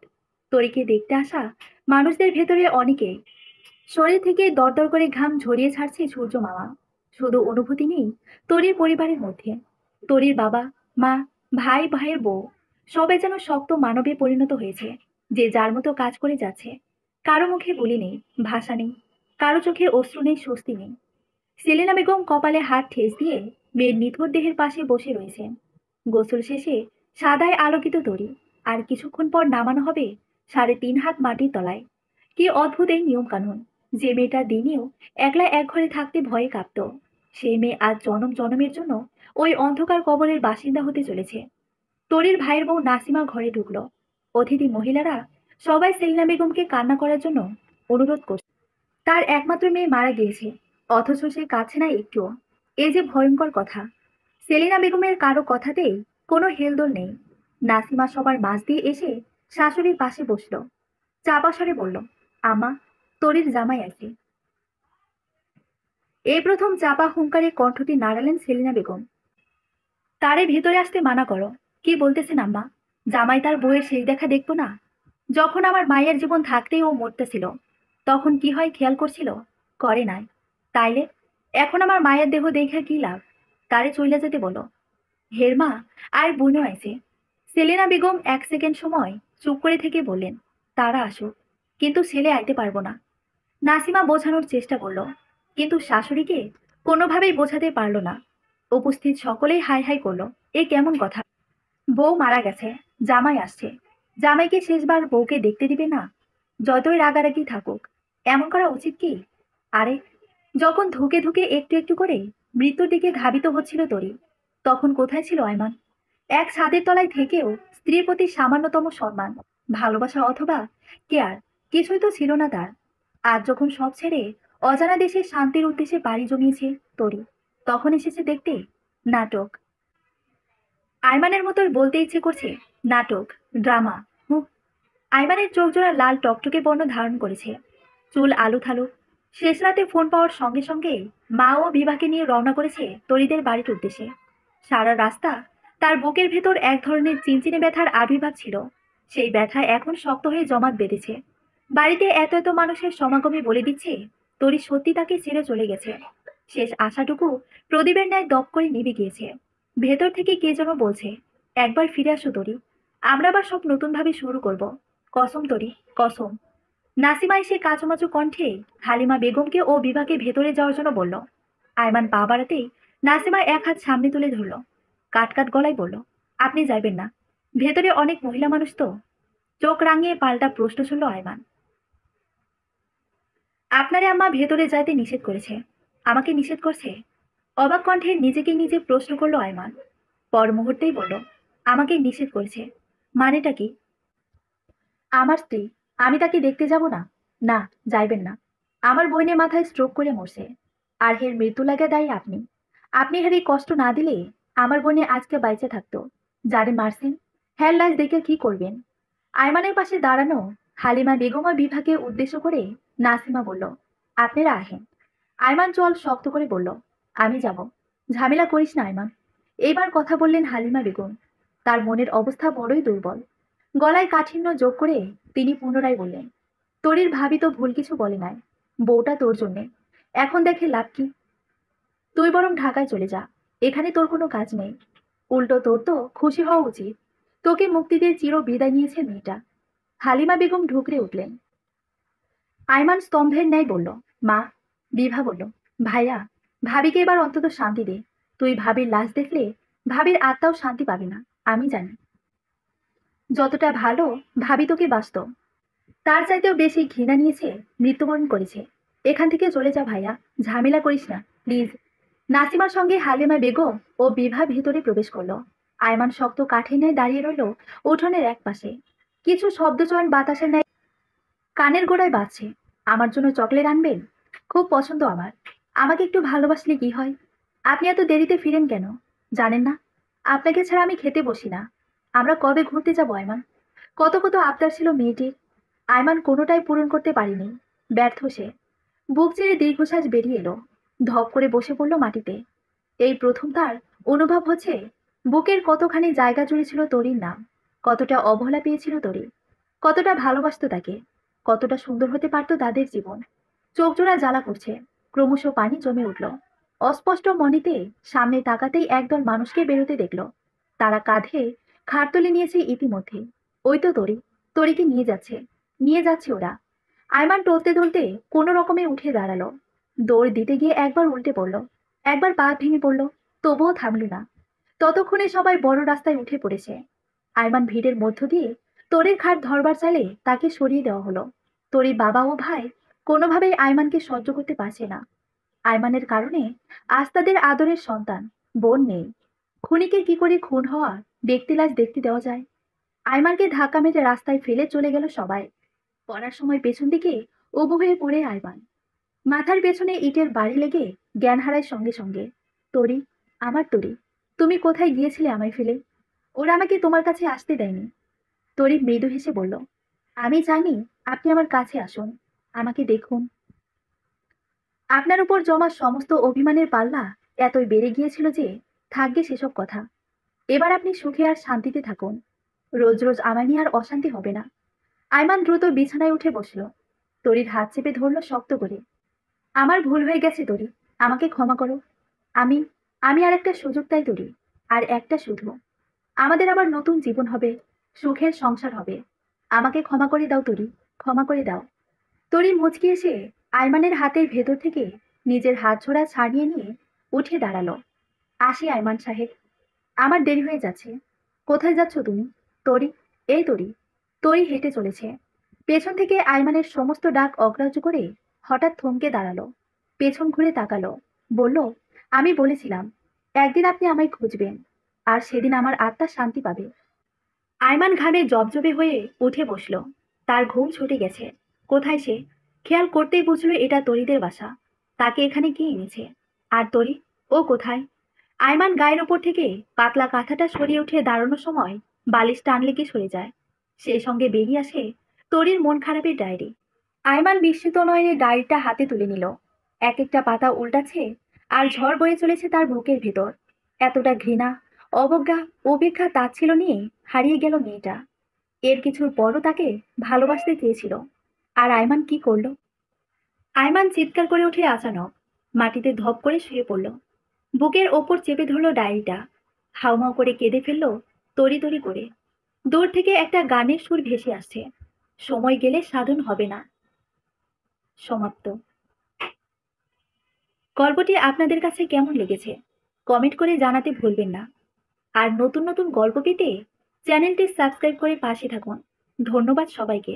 তরিকে দেখতে আসা মানুষদের ভেতরে অনেকেই শরীর থেকে দরদর করে ঘাম ঝরিয়ে ছাড়ছে সূর্য মামা। শুধু অনুভূতি নেই তরির পরিবারের মধ্যে। তরির বাবা, মা, ভাই, ভাইয়ের বউ, সবাই যেন শক্ত মানবে পরিণত হয়েছে, যে যার মতো কাজ করে যাচ্ছে। কারো মুখে বলি নেই, ভাষা নেই, কারো চোখে অশ্রু নেই, স্বস্তি নেই। সেলিনা বেগম কপালে হাত ঠেস দিয়ে মেয়ের নিথর দেহের পাশে বসে রয়েছেন। গোসল শেষে সাদায় আলোকিত তরি, আর কিছুক্ষণ পর নামানো হবে 3.5 হাত মাটির তলায়। কি অদ্ভুত এই নিয়ম কানুন! যে মেয়েটা দিনেও একলা এক ঘরে থাকতে ভয়ে কাঁপত, সেই মেয়ে আজ জনম জনমের জন্য ওই অন্ধকার কবরের বাসিন্দা হতে চলেছে। তরির ভাইয়ের বউ নাসিমা ঘরে ঢুকলো। অতিথি মহিলারা সবাই সেলিনা বেগমকে কান্না করার জন্য অনুরোধ করছে। তার একমাত্র মেয়ে মারা গিয়েছে, অথচ সে কাছে না একটুও। এই যে ভয়ঙ্কর কথা। সেলিনা বেগমের কারো কথাতেই কোনো হেলদোল নেই। নাসিমা সবার মাঝ দিয়ে এসে শাশুড়ির পাশে বসলো। চাপা স্বরে বলল, আমা, তরির জামাই আছে। এই প্রথম চাপা হুঙ্কারে কণ্ঠটি নাড়ালেন সেলিনা বেগম। তারে ভেতরে আসতে মানা করো। কি বলতেছেন আম্মা? জামাই তার বউয়ের শেষ দেখা দেখবো না? যখন আমার মায়ের জীবন থাকতেই ও মরতেছিল, তখন কি হয় খেয়াল করছিল? করে নাই। তাইলে এখন আমার মায়ের দেহ দেখে কি লাভ? তারে চইলা যেতে বলো। হেরমা আর বুনো আইছে। সেলিনা বেগম 1 সেকেন্ড সময় চুপ করে থেকে বললেন, তারা আসুক, কিন্তু ছেলে আইতে পারবো না। নাসিমা বোঝানোর চেষ্টা করলো, কিন্তু শাশুড়িকে কোনোভাবেই বোঝাতে পারলো না। উপস্থিত সকলেই হাই হাই করলো। এ কেমন কথা? বউ মারা গেছে, জামাই আসছে, জামাইকে শেষবার বউকে দেখতে দিবে না? যতই রাগারাগি থাকুক, এমন করা উচিত কি? আরে, যখন ধুকে ধুকে একটু একটু করে মৃত্যুর দিকে ধাবিত হচ্ছিল তরি, তখন কোথায় ছিল আয়মান? এক ছাদের তলায় থেকেও স্ত্রীর প্রতি সামান্যতম সম্মান, ভালোবাসা অথবা কেয়ার কিছুই তো ছিল না তার। আজ যখন সব ছেড়ে অজানা দেশে শান্তির উদ্দেশ্যে পাড়ি জমিয়েছে তরি, তখন এসেছে দেখতে নাটক। আইমানের মতোই বলতে ইচ্ছে করছে, নাটক, ড্রামা। হুঁ। আইমানের চোখ জোড়া লাল টকটকে বর্ণ ধারণ করেছে, চুল আলু থালু। শেষ রাতে ফোন পাওয়ার সঙ্গে সঙ্গে মা ও বিভাকে নিয়ে রওনা করেছে তরিদের বাড়ির উদ্দেশ্যে। সারা রাস্তা তার বুকের ভেতর এক ধরনের চিনচিনে ব্যথার আবির্ভাব ছিল। সেই ব্যথা এখন শক্ত হয়ে জমাট বেঁধেছে। বাড়িতে এত এত মানুষের সমাগমে বলে দিচ্ছে তরি সত্যি তাকে ছেড়ে চলে গেছে। শেষ আশাটুকু প্রদীপের ন্যায় দপ করে নিভে গিয়েছে। ভেতর থেকে কে যেন বলছে, একবার ফিরে আসো তরি, আমরা আবার সব নতুনভাবে শুরু করব। কসম তরি, কসম। নাসিমা এসে কাচুমাচু কণ্ঠে হালিমা বেগমকে ও বিভাকে ভেতরে যাওয়ার জন্য বলল। আয়মান পা বাড়াতেই নাসিমা এক হাত সামনে তুলে ধরল, কাট কাট গলায় বলল, আপনি যাইবেন না, ভেতরে অনেক মহিলা মানুষ তো। চোখ রাঙিয়ে পাল্টা প্রশ্ন ছুড়ল আয়মান। আপনারে আম্মা ভেতরে যাইতে নিষেধ করেছে। আমাকে নিষেধ করছে? অবাক কণ্ঠে নিজেকেই নিজে প্রশ্ন করলো আয়মান। পর মুহূর্তেই বলল, আমাকে নিষেধ করেছে মানেটা কি? আমার স্ত্রী, আমি তাকে দেখতে যাব না? না, যাইবেন না। আমার বোনের মাথায় স্ট্রোক করে মরছে, আর হের মৃত্যু লাগা দায়ী আপনি। আপনি হের এই কষ্ট না দিলে আমার বোনে আজকে বাইচে থাকতো। যারে মারছেন, হ্যার লাশ দেখে কি করবেন? আয়মানের পাশে দাঁড়ানো হালিমা বেগম ও বিভাকে উদ্দেশ্য করে নাসিমা বলল, আপনারা আহেন। আয়মান চল শক্ত করে বলল, আমি যাব। ঝামেলা করিস না আয়মান। এইবার কথা বললেন হালিমা বেগম। তার মনের অবস্থা বড়ই দুর্বল। গলায় কাঠিন্য যোগ করে তিনি পুনরায় বললেন, তোরির ভাবি তো ভুল কিছু বলে নাই। বউটা তোর জন্যে। এখন দেখে লাভ কি? তুই বরং ঢাকায় চলে যা, এখানে তোর কোনো কাজ নেই। উল্টো তোর তো খুশি হওয়া উচিত, তোকে মুক্তি দিয়ে চির বিদায় নিয়েছে মেয়েটা। হালিমা বেগম ঢুকরে উঠলেন। আয়মান স্তম্ভের ন্যায় বলল, মা। বিভা বলল, ভাইয়া, ভাবিকে এবার অন্তত শান্তি দে। তুই ভাবির লাশ দেখলে ভাবির আত্মাও শান্তি পাবে না, আমি জানি। যতটা ভালো ভাবি তোকে বাঁচত, তার চাইতেও বেশি ঘৃণা নিয়েছে, মৃত্যুবরণ করেছে। এখান থেকে চলে যা ভাইয়া, ঝামেলা করিস না প্লিজ। নাসিমার সঙ্গে হালিমা বেগম ও বিভা ভিতরে প্রবেশ করলো। আয়মান শক্ত কাঠের ন্যায় দাঁড়িয়ে রইল উঠোনের এক পাশে। কিছু শব্দচয়ন বাতাসের ন্যায় কানের গোড়ায় বাজছে। আমার জন্য চকলেট আনবেন? খুব পছন্দ আমার। আমাকে একটু ভালোবাসলে কি হয়? আপনি এত দেরিতে ফিরেন কেন? জানেন না আপনাকে ছাড়া আমি খেতে বসি না? আমরা কবে ঘুরতে যাবো আয়মান? কত কত আবদার ছিল মেয়েটির। আয়মান কোনোটাই পূরণ করতে পারিনি। ব্যর্থ সে। বুক চিরে দীর্ঘশ্বাস বেরিয়ে এলো। ধপ করে বসে পড়ল মাটিতে। এই প্রথম তার অনুভব হচ্ছে বুকের কতখানি জায়গা জুড়ে ছিল তরির নাম। কতটা অবহেলা পেয়েছিল তরি, কতটা ভালোবাসতো তাকে, কতটা সুন্দর হতে পারত তাদের জীবন। চোখ জোড়া জ্বালা করছে, ক্রমশ পানি জমে উঠল। অস্পষ্ট মনিতে সামনে তাকাতেই একদল মানুষকে বেরোতে দেখল। তারা কাঁধে খাট তুলে নিয়েছে ইতিমধ্যে। ওই তো তরি, তরিকে নিয়ে যাচ্ছে ওরা। আয়মান টলতে টলতে কোনো রকমে উঠে দাঁড়ালো। দৌড় দিতে গিয়ে একবার উল্টে পড়ল, একবার পা ভেঙে পড়ল, তবুও থামল না। ততক্ষণে সবাই বড় রাস্তায় উঠে পড়েছে। আয়মান ভিড়ের মধ্য দিয়ে তরির খাট ধরবার চাইলে তাকে সরিয়ে দেওয়া হলো। তরির বাবা ও ভাই কোনোভাবেই আয়মানকে সহ্য করতে পারছে না। আয়মানের কারণে আজ তাদের আদরের সন্তান বোন নেই। খুনিকে কি করে খুন হওয়া ব্যক্তি লাশ দেখতে দেওয়া যায়? আইমানকে ধাক্কা মেরে রাস্তায় ফেলে চলে গেল সবাই। পড়ার সময় পেছন দিকে উবু হয়ে পড়ে আইমান। মাথার পেছনে ইটের বাড়ি লেগে জ্ঞান হারায় সঙ্গে সঙ্গে। তরি, আমার তরি, তুমি কোথায় গিয়েছিলে আমায় ফেলে? ওরা আমাকে তোমার কাছে আসতে দেয়নি। তরি মৃদু হেসে বলল, আমি জানি আপনি আমার কাছে আসুন, আমাকে দেখুন। আপনার উপর জমা সমস্ত অভিমানের পাল্লা এতই বেড়ে গিয়েছিল যে থাকবে সেসব কথা। এবার আপনি সুখে আর শান্তিতে থাকুন। রোজ রোজ আমায় নিয়ে আর অশান্তি হবে না। আইমান দ্রুত বিছানায় উঠে বসল। তরির হাত চেপে ধরল শক্ত করে। আমার ভুল হয়ে গেছে তরি, আমাকে ক্ষমা করো। আমি আমি আর একটা সুযোগ তাই তরি, আর একটা শুধু। আমাদের আবার নতুন জীবন হবে, সুখের সংসার হবে। আমাকে ক্ষমা করে দাও তরি, ক্ষমা করে দাও। তরি মুচকি এসে আইমানের হাতের ভেতর থেকে নিজের হাত ছোড়া ছাড়িয়ে নিয়ে উঠে দাঁড়ালো। আসি আইমান সাহেব, আমার দেরি হয়ে যাচ্ছে। কোথায় যাচ্ছ তুমি? তরি, এই তরি। তরি হেঁটে চলেছে। পেছন থেকে আইমানের সমস্ত ডাক অগ্রাহ্য করে হঠাৎ থমকে দাঁড়ালো। পেছন ঘুরে তাকালো। বলল, আমি বলেছিলাম একদিন আপনি আমায় খুঁজবেন, আর সেদিন আমার আত্মা শান্তি পাবে। আইমান ঘামে জবজবে হয়ে উঠে বসল। তার ঘুম ছুটে গেছে। কোথায় সে? খেয়াল করতেই বুঝলো এটা তরিদের বাসা। তাকে এখানে কে এনেছে? আর তরি, ও কোথায়? আইমান গায়ের ওপর থেকে পাতলা কাঁথাটা সরিয়ে উঠে দাঁড়ানোর সময় বালিশ টানলে কি সরে যায়। সেই সঙ্গে বেরিয়ে আসে তরির মন খারাপের ডায়েরি। আইমান বিস্মিত নয়নে ডায়েরিটা হাতে তুলে নিল। এক একটা পাতা উল্টাচ্ছে, আর ঝড় বয়ে চলেছে তার বুকের ভেতর। এতটা ঘৃণা, অবজ্ঞা, উপেক্ষা, তাচ্ছিল্য নিয়ে হারিয়ে গেল মেয়েটা। এর কিছুর পরও তাকে ভালোবাসতে চেয়েছিল। আর আইমান কি করলো? আইমান চিৎকার করে উঠে আচানক মাটিতে ধপ করে শুয়ে পড়ল। বুকের ওপর চেপে ধরল ডায়েরিটা। হাউমাউ করে কেঁদে ফেলল তরি তরি করে। দূর থেকে একটা গানের সুর ভেসে আসছে, সময় গেলে সাধন হবে না। সমাপ্ত। গল্পটি আপনাদের কাছে কেমন লেগেছে কমেন্ট করে জানাতে ভুলবেন না। আর নতুন নতুন গল্প পেতে চ্যানেলটি সাবস্ক্রাইব করে পাশে থাকুন। ধন্যবাদ সবাইকে।